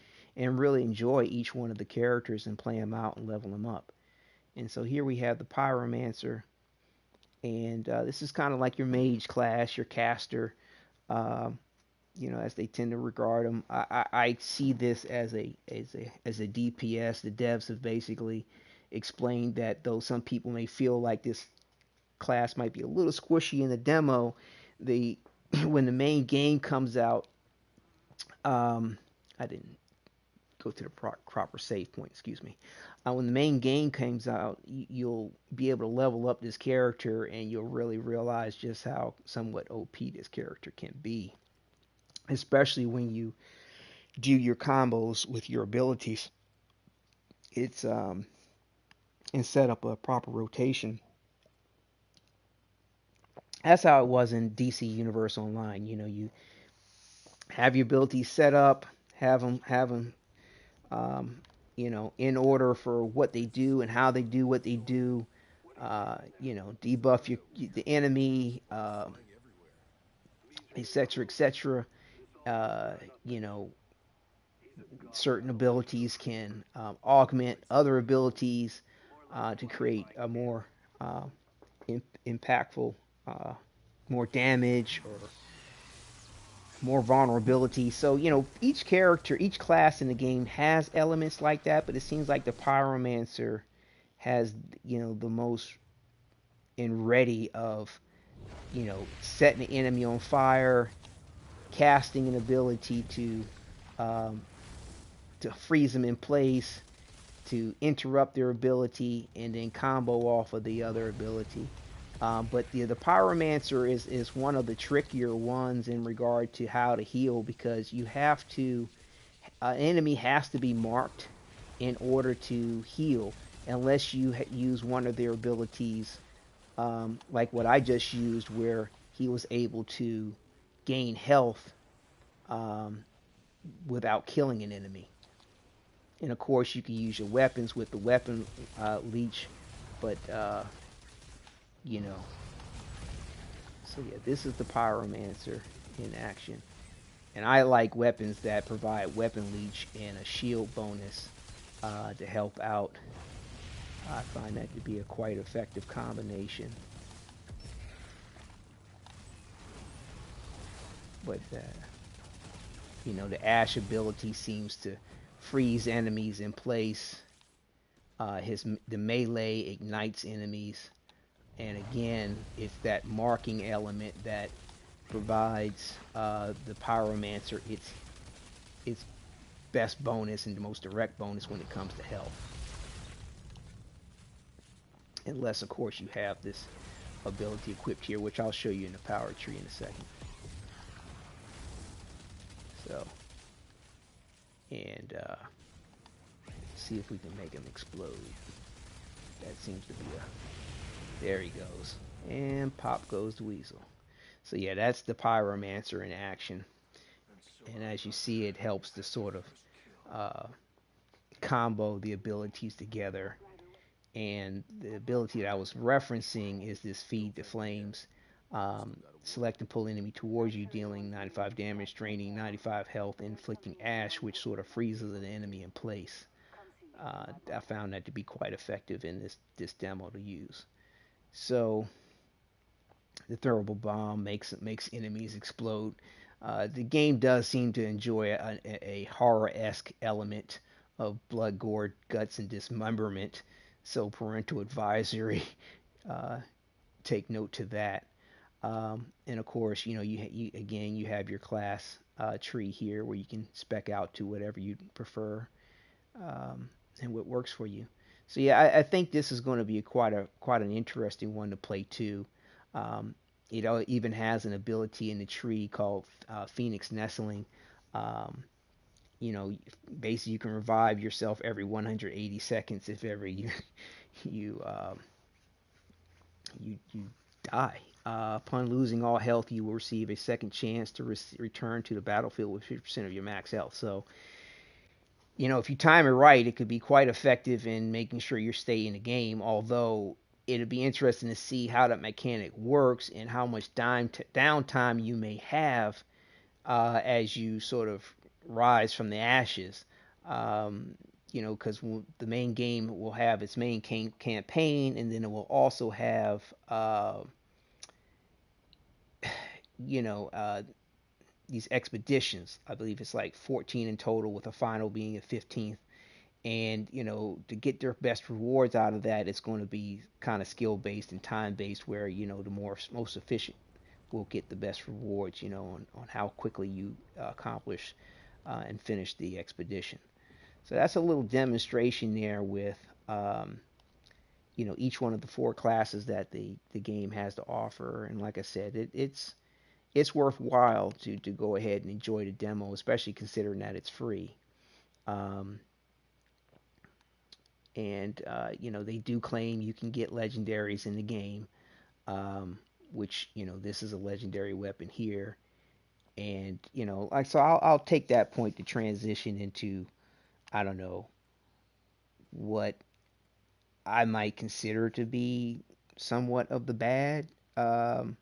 really enjoy each one of the characters and play them out and level them up. And so here we have the Pyromancer, and this is kind of like your mage class, your caster. Um, as they tend to regard them. I see this as a DPS. The devs have basically explained that though some people may feel like this class might be a little squishy in the demo, the when the main game comes out, I didn't go to the proper save point. Excuse me. When the main game comes out, you'll be able to level up this character, and you'll really realize just how somewhat OP this character can be, especially when you do your combos with your abilities. It's and set up a proper rotation. That's how it was in DC Universe Online. You know, you have your abilities set up, have them you know, in order for what they do and how they do what they do. You know, debuff the enemy, etc., etc. You know, certain abilities can augment other abilities to create a more uh, impactful, uh, more damage or more vulnerability. So, you know, each character, each class in the game has elements like that, but it seems like the Pyromancer has, you know, the most in ready of, you know, setting the enemy on fire, casting an ability um, to freeze them in place, to interrupt their ability, and then combo off of the other ability. But the Pyromancer is one of the trickier ones in regard to how to heal because you have to an enemy has to be marked in order to heal unless you use one of their abilities like what I just used where he was able to gain health um, without killing an enemy. And of course, you can use your weapons with the weapon leech, but you know. So yeah, this is the Pyromancer in action, and I like weapons that provide weapon leech and a shield bonus to help out. I find that to be a quite effective combination. But you know, the Ash ability seems to freeze enemies in place. The melee ignites enemies, and again, it's that marking element that provides the Pyromancer its best bonus and the most direct bonus when it comes to health. Unless, of course, you have this ability equipped here, which I'll show you in the power tree in a second. So, and see if we can make him explode. That seems to be a... There he goes. And pop goes the weasel. So yeah, that's the Pyromancer in action. And as you see, it helps to sort of uh, combo the abilities together. And the ability that I was referencing is this Feed the Flames. Select and pull enemy towards you, dealing 95 damage, draining 95 health, inflicting ash, which sort of freezes an enemy in place. I found that to be quite effective in this demo to use. So the throwable bomb makes enemies explode. The game does seem to enjoy a horror-esque element of blood, gore, guts, and dismemberment. So parental advisory, uh, take note to that. And of course, you know, you have your class tree here where you can spec out to whatever you prefer um, and what works for you. So yeah, I think this is going to be quite an interesting one to play too. Um, it even has an ability in the tree called Phoenix Nestling. Um, you know, basically you can revive yourself every 180 seconds if ever you you die. Upon losing all health, you will receive a second chance to return to the battlefield with 50% of your max health. So, you know, if you time it right, it could be quite effective in making sure you stay in the game. Although it'd be interesting to see how that mechanic works and how much downtime you may have as you sort of rise from the ashes. Um, you know, because the main game will have its main campaign, and then it will also have, you know, these expeditions. I believe it's like 14 in total, with a final being a 15th. And you know, to get their best rewards out of that, it's going to be kind of skill based and time based, where you know the most efficient will get the best rewards. You know, on how quickly you accomplish and finish the expedition. So that's a little demonstration there with you know, each one of the four classes that the game has to offer. And like I said, it's worthwhile to go ahead and enjoy the demo, especially considering that it's free. Um, and you know, they do claim you can get legendaries in the game, um, which, this is a legendary weapon here. And, like, so I'll take that point to transition into, I don't know, what I might consider to be somewhat of the bad. Um,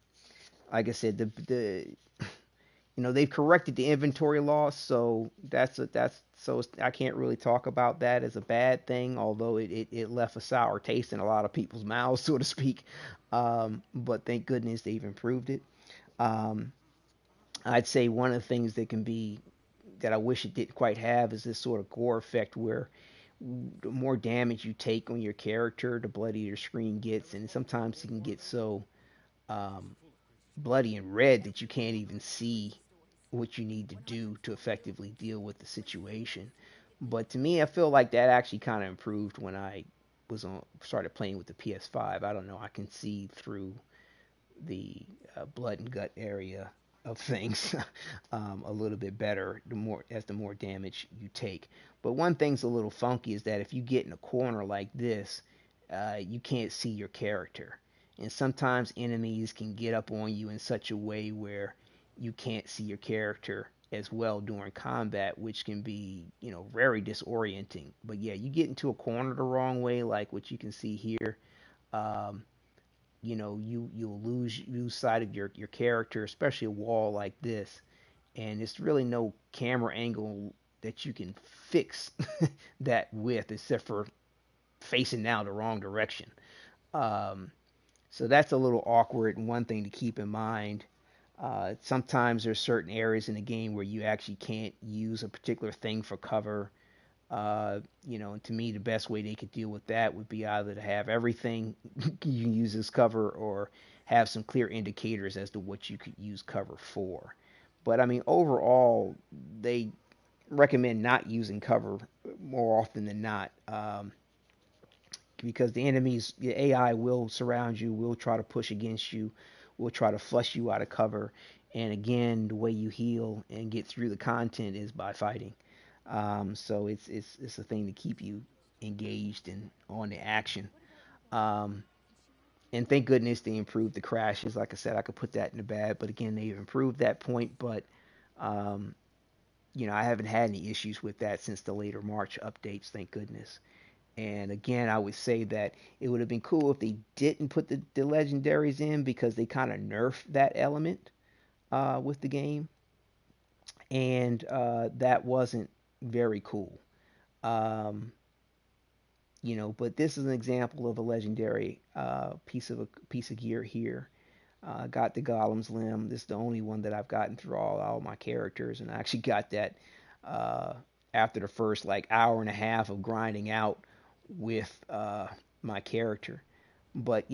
like I said, they've corrected the inventory loss, so I can't really talk about that as a bad thing, although it left a sour taste in a lot of people's mouths, so to speak. But thank goodness they've improved it. Um, I'd say one of the things that I wish it didn't quite have is this sort of gore effect where the more damage you take on your character, the bloodier your screen gets, and sometimes it can get so um, bloody and red that you can't even see what you need to do to effectively deal with the situation. But to me, I feel like that actually kind of improved when I started playing with the PS5. I don't know, I can see through the blood and gut area of things a little bit better the more damage you take. But one thing's a little funky is that if you get in a corner like this, you can't see your character, and sometimes enemies can get up on you in such a way where you can't see your character as well during combat, which can be, very disorienting. But yeah, you get into a corner the wrong way, like what you can see here. Um, you'll lose sight of your character, especially a wall like this, and it's really no camera angle that you can fix that with, except for facing now the wrong direction. Um, so that's a little awkward, and one thing to keep in mind. Sometimes there's certain areas in the game where you actually can't use a particular thing for cover. And to me, the best way they could deal with that would be either to have everything you use as cover, or have some clear indicators as to what you could use cover for. But I mean, overall, they recommend not using cover more often than not, because the AI will surround you, will try to push against you, will try to flush you out of cover. And again, the way you heal and get through the content is by fighting. So it's a thing to keep you engaged and on the action. Um, and thank goodness they improved the crashes. Like I said, I could put that in the bad, but again, they've improved that point. But um, I haven't had any issues with that since the later March updates. Thank goodness. And again, I would say that it would have been cool if they didn't put the legendaries in, because they kind of nerfed that element with the game, and that wasn't very cool. Um, but this is an example of a legendary piece of gear here. Got the Golem's limb. This is the only one that I've gotten through all my characters, and I actually got that uh, after the first like hour and a half of grinding out with my character. But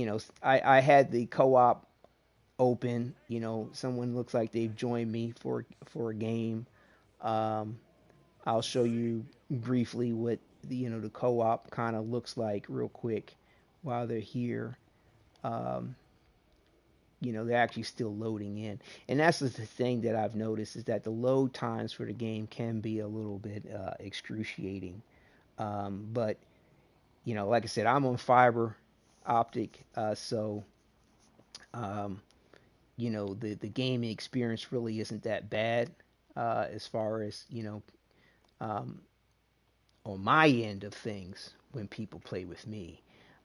I had the co-op open. Someone looks like they've joined me for a game. Um, I'll show you briefly what the co-op kind of looks like real quick while they're here. Um, they're actually still loading in, and that's the thing that I've noticed, is that the load times for the game can be a little bit excruciating. But like I said, I'm on fiber optic, so um, the gaming experience really isn't that bad, as far as um, on my end of things when people play with me.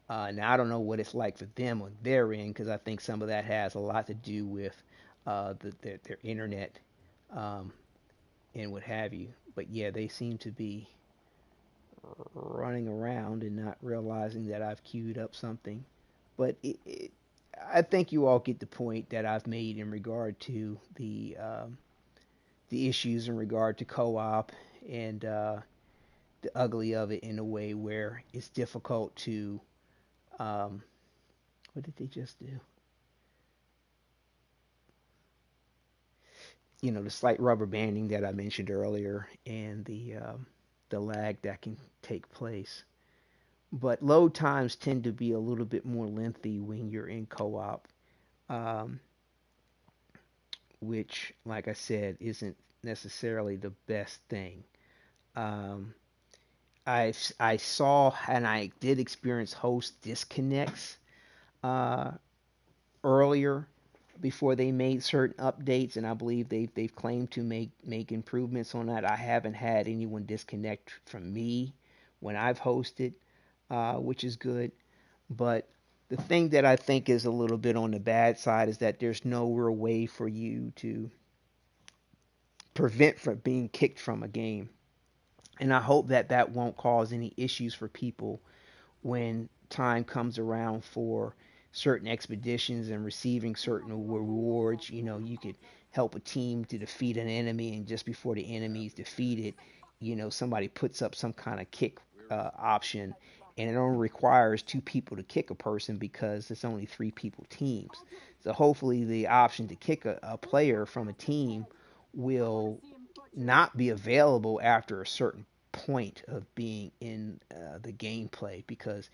Now I don't know what it's like for them on their end, because I think some of that has a lot to do with their internet, um, and what have you. But yeah, they seem to be running around and not realizing that I've queued up something. But I think you all get the point that I've made in regard to the issues in regard to co-op, and the ugly of it, in a way where it's difficult to um, what did they just do? The slight rubber banding that I mentioned earlier, and the lag that can take place. But load times tend to be a little bit more lengthy when you're in co-op, um, which, like I said, isn't necessarily the best thing. Um, I saw, and I did experience host disconnects uh, earlier, before they made certain updates, and I believe they've claimed to make improvements on that. I haven't had anyone disconnect from me when I've hosted, which is good. But the thing that I think is a little bit on the bad side is that there's no real way for you to prevent from being kicked from a game. And I hope that that won't cause any issues for people when time comes around for certain expeditions and receiving certain rewards. You know, you could help a team to defeat an enemy, and just before the enemy is defeated, you know, somebody puts up some kind of kick option, and it only requires two people to kick a person because it's only three people teams. So hopefully, the option to kick a player from a team will not be available after a certain point of being in the gameplay, because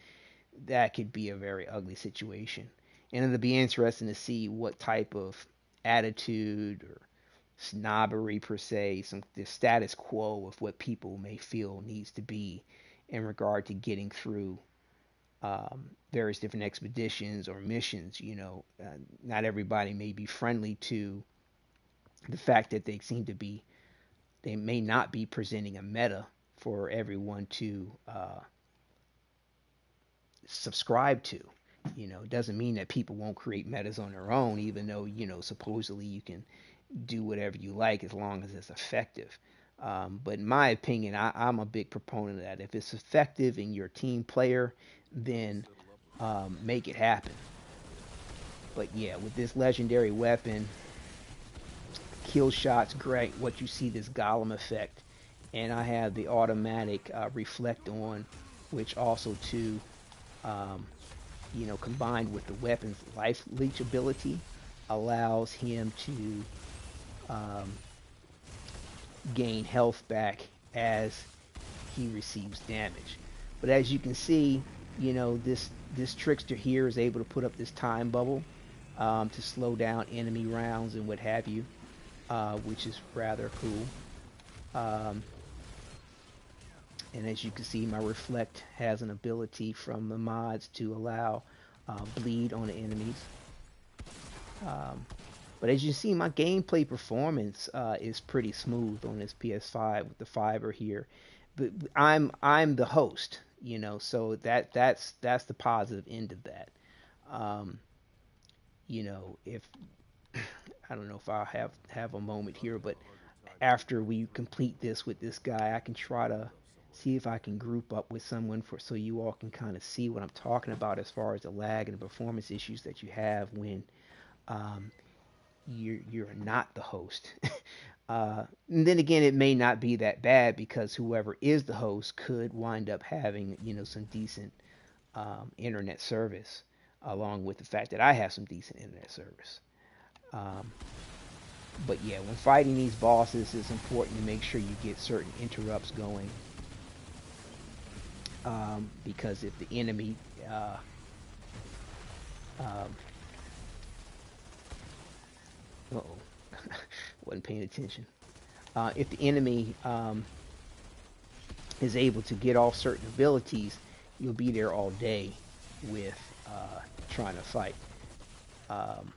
that could be a very ugly situation. And it'll be interesting to see what type of attitude or snobbery per se, some the status quo of what people may feel needs to be in regard to getting through various different expeditions or missions. You know, not everybody may be friendly to the fact that they may not be presenting a meta for everyone to subscribe to. You know, it doesn't mean that people won't create metas on their own, even though, you know, supposedly you can do whatever you like as long as it's effective. But in my opinion, I'm a big proponent of that. If it's effective in your team player, then make it happen. But yeah, with this legendary weapon, kill shots great. What you see, this Golem effect, and I have the automatic reflect on, which also too, um, you know, combined with the weapon's life leech ability, allows him to um, gain health back as he receives damage. But as you can see, you know, this trickster here is able to put up this time bubble to slow down enemy rounds and what have you, which is rather cool. And as you can see, my reflect has an ability from the mods to allow bleed on the enemies. Um, but as you see, my gameplay performance is pretty smooth on this PS5 with the fiber here. But I'm the host, you know, so that's the positive end of that. Um, you know, if I don't know if I'll have a moment here, but after we complete this with this guy, I can try to see if I can group up with someone for so you all can kind of see what I'm talking about as far as the lag and the performance issues that you have when um, you're not the host. And then again, it may not be that bad because whoever is the host could wind up having, you know, some decent internet service, along with the fact that I have some decent internet service. Um, but yeah, when fighting these bosses, it's important to make sure you get certain interrupts going, because if the enemy um, uh-oh, wasn't paying attention. If the enemy is able to get off certain abilities, you'll be there all day with trying to fight. Um,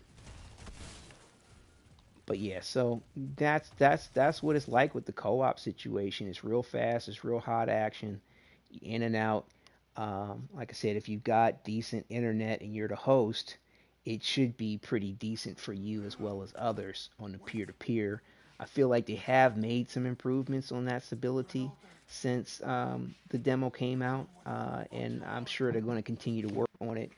but yeah, so that's what it's like with the co-op situation. It's real fast. It's real hot action, in and out. Like I said, if you've got decent internet and you're the host, it should be pretty decent for you as well as others on the peer-to-peer. I feel like they have made some improvements on that stability since the demo came out, and I'm sure they're going to continue to work on it.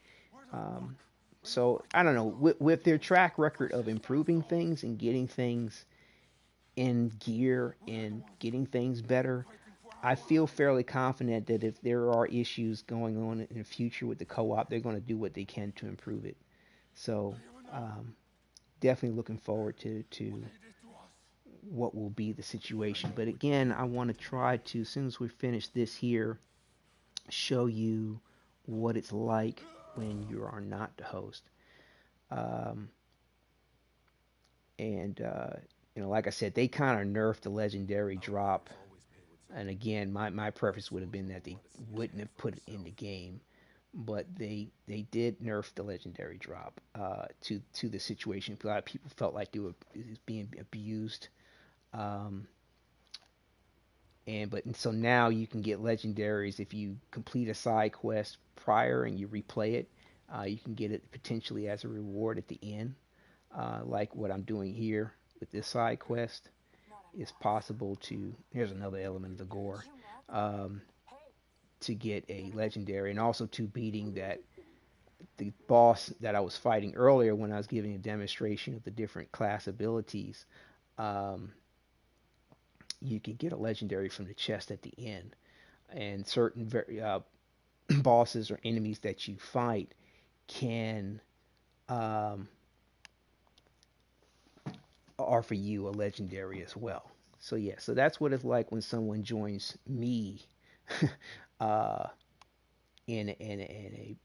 Um, so I don't know, with their track record of improving things and getting things in gear and getting things better, I feel fairly confident that if there are issues going on in the future with the co-op, they're going to do what they can to improve it. So um, definitely looking forward to what will be the situation. But again, I want to try to, as soon as we finish this here, show you what it's like when you are not the host. Um, and you know, like I said, they kind of nerfed the legendary drop. And again, my preference would have been that they wouldn't have put it in the game. but they did nerf the legendary drop to the situation. A lot of people felt like they were being abused. Um, and so now you can get legendaries if you complete a side quest prior and you replay it. You can get it potentially as a reward at the end, like what I'm doing here with this side quest. It's possible to. Here's another element of the gore. Um, to get a legendary, and also to beating that the boss that I was fighting earlier when I was giving a demonstration of the different class abilities. Um, you can get a legendary from the chest at the end, and certain bosses or enemies that you fight can um, offer you a legendary as well. So yeah, so that's what it's like when someone joins me uh, in a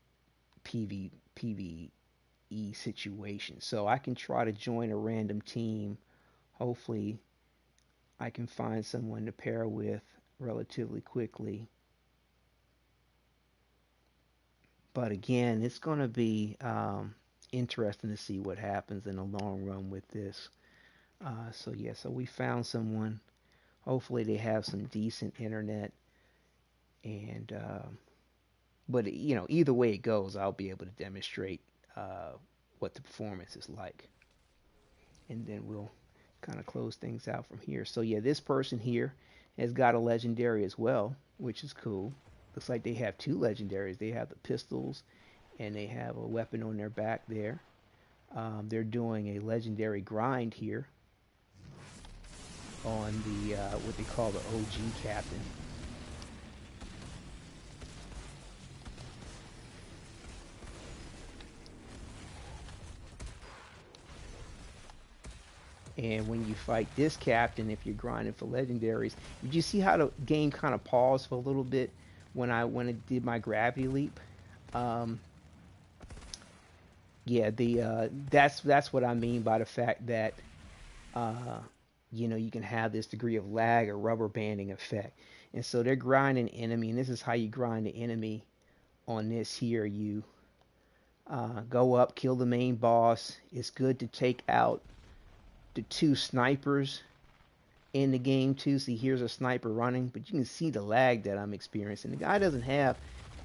PvE situation. So I can try to join a random team. Hopefully, I can find someone to pair with relatively quickly. But again, it's going to be interesting to see what happens in the long run with this. So yeah, so we found someone. Hopefully, they have some decent internet, and but either way it goes, I'll be able to demonstrate uh, what the performance is like, and then we'll kind of close things out from here. So yeah, this person here has got a legendary as well, which is cool. Looks like they have two legendaries. They have the pistols and they have a weapon on their back there. They're doing a legendary grind here on the what they call the OG captain. And when you fight this captain, if you're grinding for legendaries, did you see how the game kind of paused for a little bit when it did my gravity leap? Um, yeah, the that's what I mean by the fact that uh, you can have this degree of lag or rubber banding effect. And so they're grinding enemy, and this is how you grind the enemy on this here. You go up, kill the main boss. It's good to take out the two snipers in the game too. See, here's a sniper running, but you can see the lag that I'm experiencing. The guy doesn't have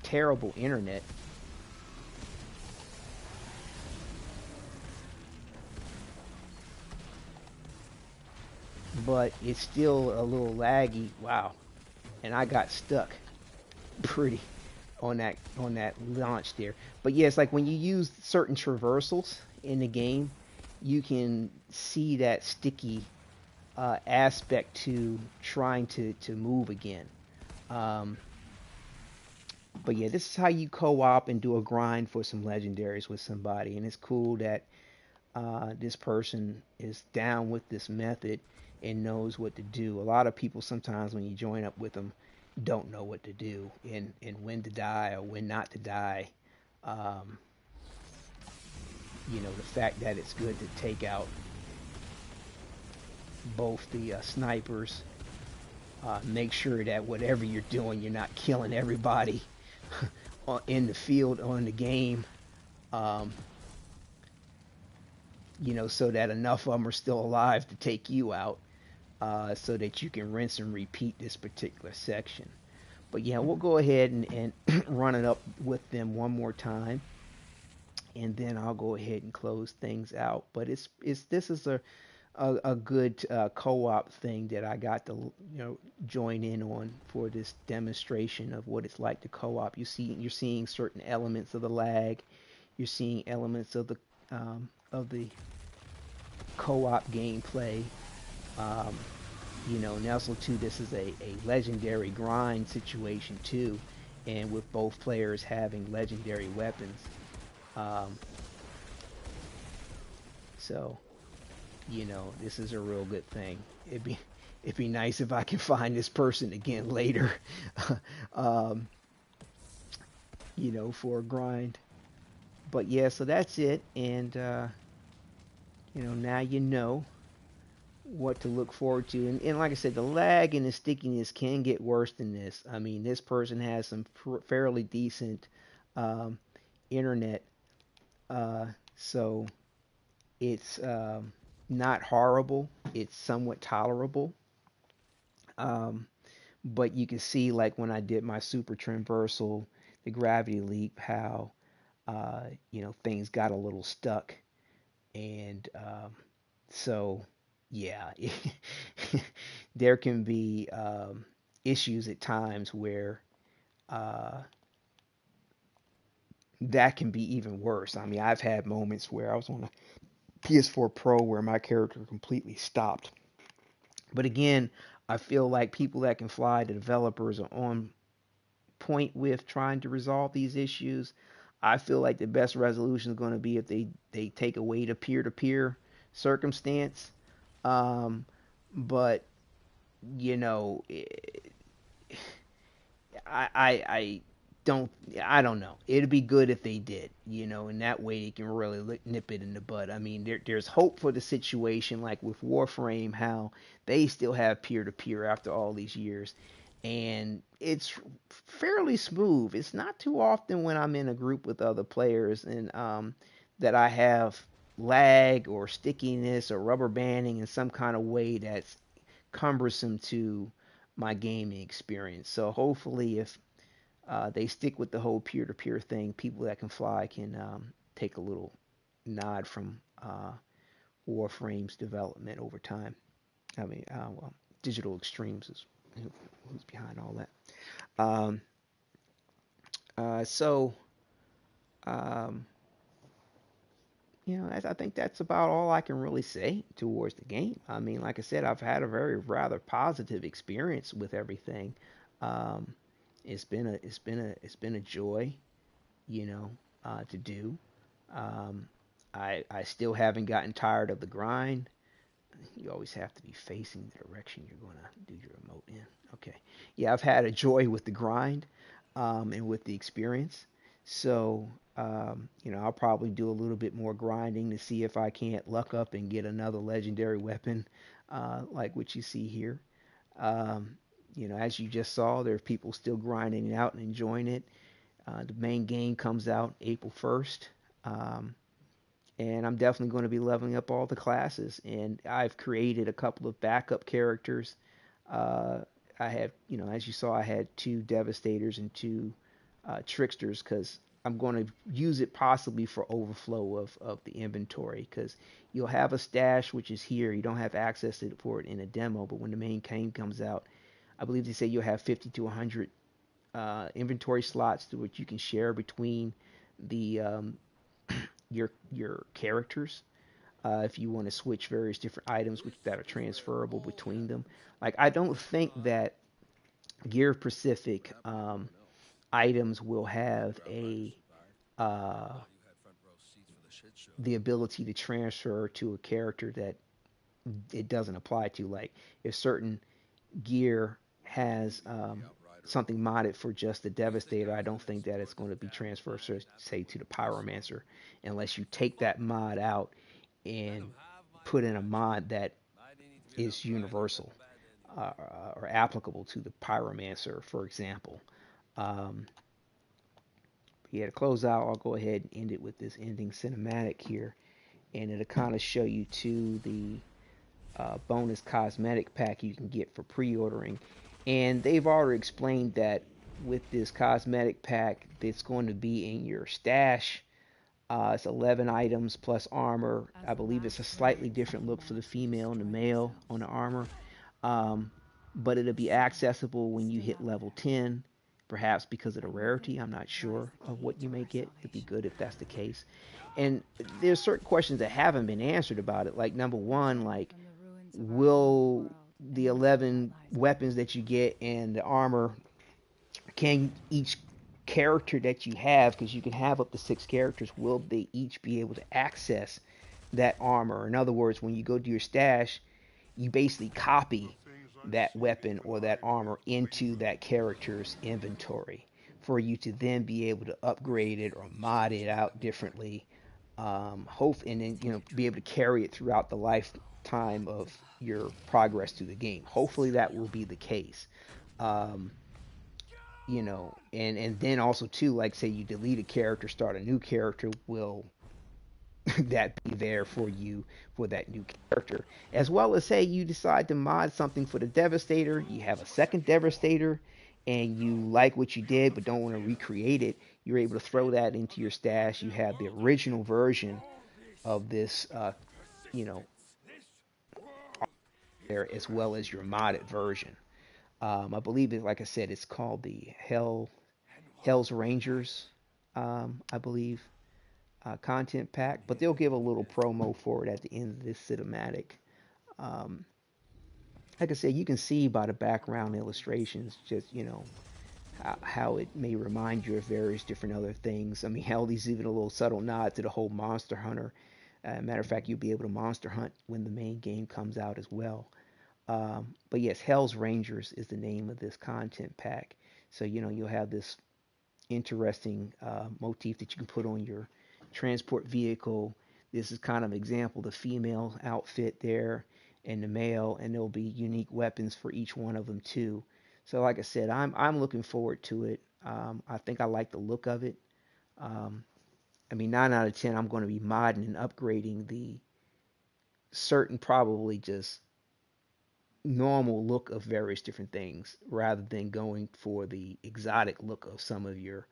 terrible internet. But it's still a little laggy. Wow. And I got stuck pretty on that launch there. But yeah, it's like when you use certain traversals in the game, you can see that sticky aspect to trying to move again. Um, but yeah, this is how you co-op and do a grind for some legendaries with somebody, and it's cool that this person is down with this method and knows what to do. A lot of people sometimes when you join up with them don't know what to do and when to die or when not to die. Um, the fact that it's good to take out both the snipers, make sure that whatever you're doing, you're not killing everybody in the field or in the game. Um, so that enough of them are still alive to take you out, so that you can rinse and repeat this particular section. But yeah, we'll go ahead and run it up with them one more time, and then I'll go ahead and close things out. But it's this is a good co-op thing that I got to join in on for this demonstration of what it's like to co-op. You're seeing certain elements of the lag, you're seeing elements of the co-op gameplay. Um, and also too, this is a legendary grind situation too, and with both players having legendary weapons. Um, so this is a real good thing. It'd be nice if I can find this person again later, um, for a grind. But yeah, so that's it, and now you know what to look forward to. And like I said, the lag and the stickiness can get worse than this. I mean, this person has some fairly decent um, internet. So it's not horrible. It's somewhat tolerable. Um, but you can see, like when I did my super transversal, the gravity leap, how things got a little stuck, and so yeah, there can be issues at times where uh, that can be even worse. I mean, I've had moments where I was on a PS4 Pro where my character completely stopped. But again, I feel like people that can fly, the developers, are on point with trying to resolve these issues. I feel like the best resolution is going to be if they take away the peer-to-peer circumstance. Um, but you know, I don't I don't know. It'd be good if they did, and that way they can really nip it in the bud. I mean, there's hope for the situation, like with Warframe, how they still have peer to peer after all these years, and it's fairly smooth. It's not too often when I'm in a group with other players and that I have lag or stickiness or rubber banding in some kind of way that's cumbersome to my gaming experience. So hopefully, if they stick with the whole peer-to-peer thing, people that can fly can take a little nod from Warframe's development over time. I mean, well, Digital Extremes is who's behind all that. Um, so, um, I think that's about all I can really say towards the game. I mean, like I said, I've had a very rather positive experience with everything. Um, it's been a joy, to do. Um, I still haven't gotten tired of the grind. You always have to be facing the direction you're going to do your remote in. Okay. Yeah, I've had a joy with the grind, and with the experience. So, I'll probably do a little bit more grinding to see if I can't luck up and get another legendary weapon, like what you see here. Um, as you just saw, there are people still grinding it out and enjoying it. The main game comes out April 1st. Um, and I'm definitely going to be leveling up all the classes. And I've created a couple of backup characters. Uh, I have, as you saw, I had two Devastators and two Tricksters because I'm going to use it possibly for overflow of the inventory because you'll have a stash which is here. You don't have access to it for it in a demo, but when the main game comes out, I believe they say you'll have 50 to 100 inventory slots to which you can share between the your characters, if you want to switch various different items that are transferable between them. Like I don't think that Gear Pacific items will have a uh, the ability to transfer to a character that it doesn't apply to. Like if certain gear has something modded for just the Devastator, I don't think that it's going to be transferred, say, to the Pyromancer, unless you take that mod out and put in a mod that is universal, uh, or applicable to the Pyromancer, for example. Um, yeah, to close out, I'll go ahead and end it with this ending cinematic here, and it'll kind of show you to the bonus cosmetic pack you can get for pre-ordering. And they've already explained that with this cosmetic pack that's going to be in your stash, it's 11 items plus armor. I believe it's a slightly different look for the female and the male on the armor. Um, but it'll be accessible when you hit level 10, perhaps because of the rarity. I'm not sure of what you may get. It'd be good if that's the case. And there's certain questions that haven't been answered about it. Like, number one, like, will the 11 weapons that you get and the armor, can each character that you have, because you can have up to 6 characters, will they each be able to access that armor? In other words, when you go to your stash, you basically copy that weapon or that armor into that character's inventory for you to then be able to upgrade it or mod it out differently. Hope and then be able to carry it throughout the lifetime of your progress through the game. Hopefully that will be the case. Um, and then also too, like say you delete a character, start a new character, will that be there for you for that new character? As well as say you decide to mod something for the Devastator, you have a second Devastator, and you like what you did but don't want to recreate it, you're able to throw that into your stash. You have the original version of this, you know, there as well as your modded version. I believe it, like I said, it's called the Hell's Rangers, I believe, content pack. But they'll give a little promo for it at the end of this cinematic. Um, like I said, you can see by the background illustrations, just how it may remind you of various different other things. I mean, hell, these even a little subtle nod to the whole Monster Hunter. Matter of fact, you'll be able to Monster Hunt when the main game comes out as well. But yes, Hell's Rangers is the name of this content pack. So you'll have this interesting motif that you can put on your transport vehicle. This is kind of an example, the female outfit there and the male, and there'll be unique weapons for each one of them too. So like I said, I'm looking forward to it. I think I like the look of it. Um, I mean, 9 out of 10, I'm going to be modding and upgrading the certain probably just normal look of various different things rather than going for the exotic look of some of your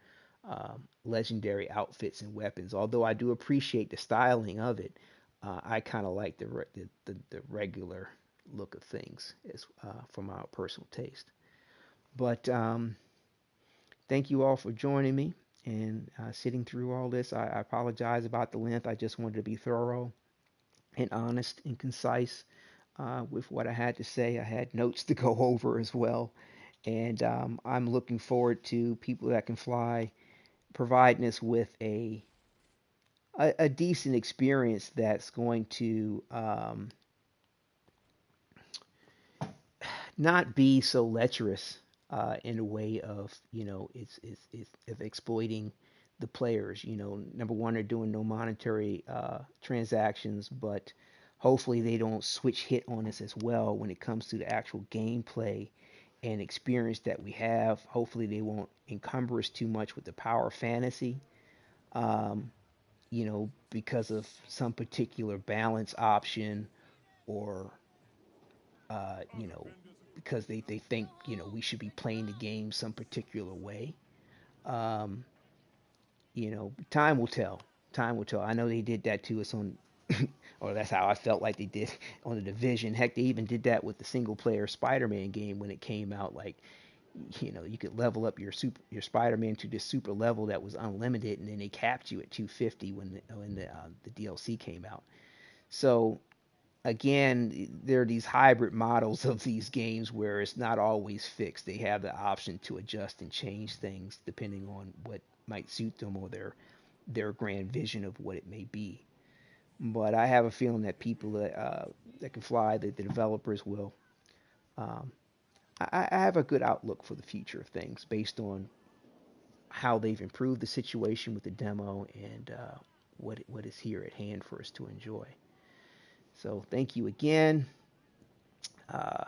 legendary outfits and weapons. Although I do appreciate the styling of it, I kind of like the regular look of things as for my personal taste. But thank you all for joining me and sitting through all this. I apologize about the length. I just wanted to be thorough and honest and concise with what I had to say. I had notes to go over as well. And I'm looking forward to people that can fly providing us with a decent experience that's going to not be so lecherous in a way of it's of exploiting the players. Number one, they're doing no monetary transactions, but hopefully they don't switch hit on us as well when it comes to the actual gameplay and experience that we have. Hopefully they won't encumber us too much with the power fantasy. Um, because of some particular balance option or because they think, we should be playing the game some particular way. Um, time will tell. Time will tell. I know they did that to us on, or that's how I felt like they did on the Division. Heck, they even did that with the single player Spider-Man game when it came out. Like, you could level up your Spider-Man to this super level that was unlimited, and then they capped you at 250 when the DLC came out. So again, there are these hybrid models of these games where it's not always fixed. They have the option to adjust and change things depending on what might suit them or their grand vision of what it may be. But I have a feeling that people that can fly, that the developers will. Um, I have a good outlook for the future of things based on how they've improved the situation with the demo and what is here at hand for us to enjoy. So thank you again. Uh,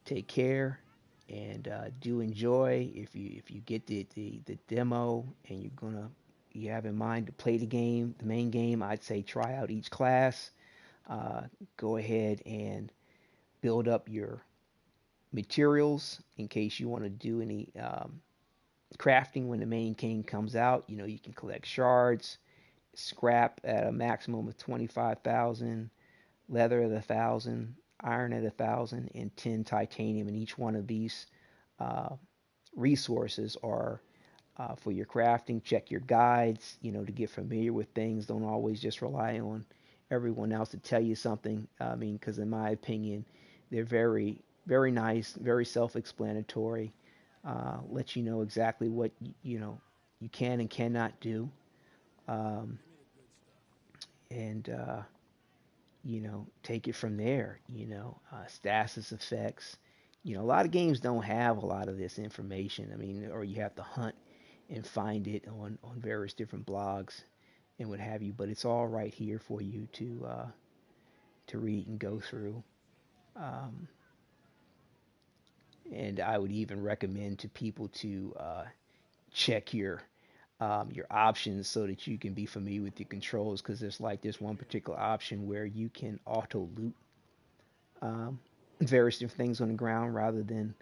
Take care and do enjoy. If you get the demo and you have in mind to play the main game, I'd say try out each class. Go ahead and build up your materials in case you want to do any crafting when the main game comes out. You can collect shards, scrap at a maximum of 25,000, leather at 1,000, iron at 1,000, and 10 titanium. And each one of these uh, resources are for your crafting. Check your guides, to get familiar with things. Don't always just rely on everyone else to tell you something. I mean, because in my opinion, they're very, very nice, very self-explanatory. Let you know exactly what you can and cannot do, um, and take it from there. Stasis effects. A lot of games don't have a lot of this information. I mean, or you have to hunt and find it on various different blogs and what have you. But it's all right here for you to read and go through. Um, And I would even recommend to people to check your options so that you can be familiar with your controls, because there's like this one particular option where you can auto loot um, various different things on the ground rather than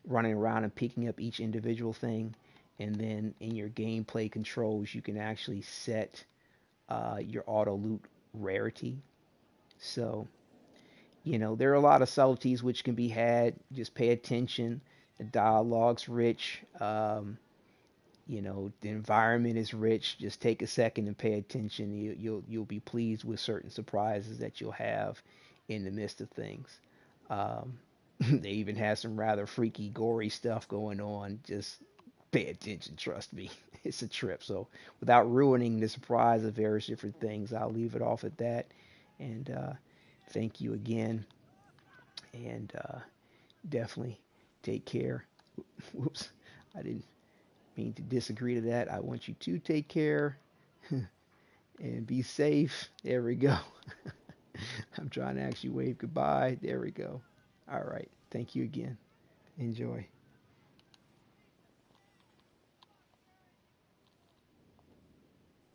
running around and picking up each individual thing. And then in your gameplay controls, you can actually set your auto loot rarity. So, there are a lot of subtleties which can be had. Just pay attention. The dialogue's rich. The environment is rich. Just take a second and pay attention. You'll be pleased with certain surprises that you'll have in the midst of things. Um, they even have some rather freaky, gory stuff going on. Just pay attention. Trust me, it's a trip. So, without ruining the surprise of various different things, I'll leave it off at that. And thank you again. And definitely take care. Whoops, I didn't mean to disagree to that. I want you to take care and be safe. There we go. I'm trying to actually wave goodbye. There we go. All right. Thank you again. Enjoy.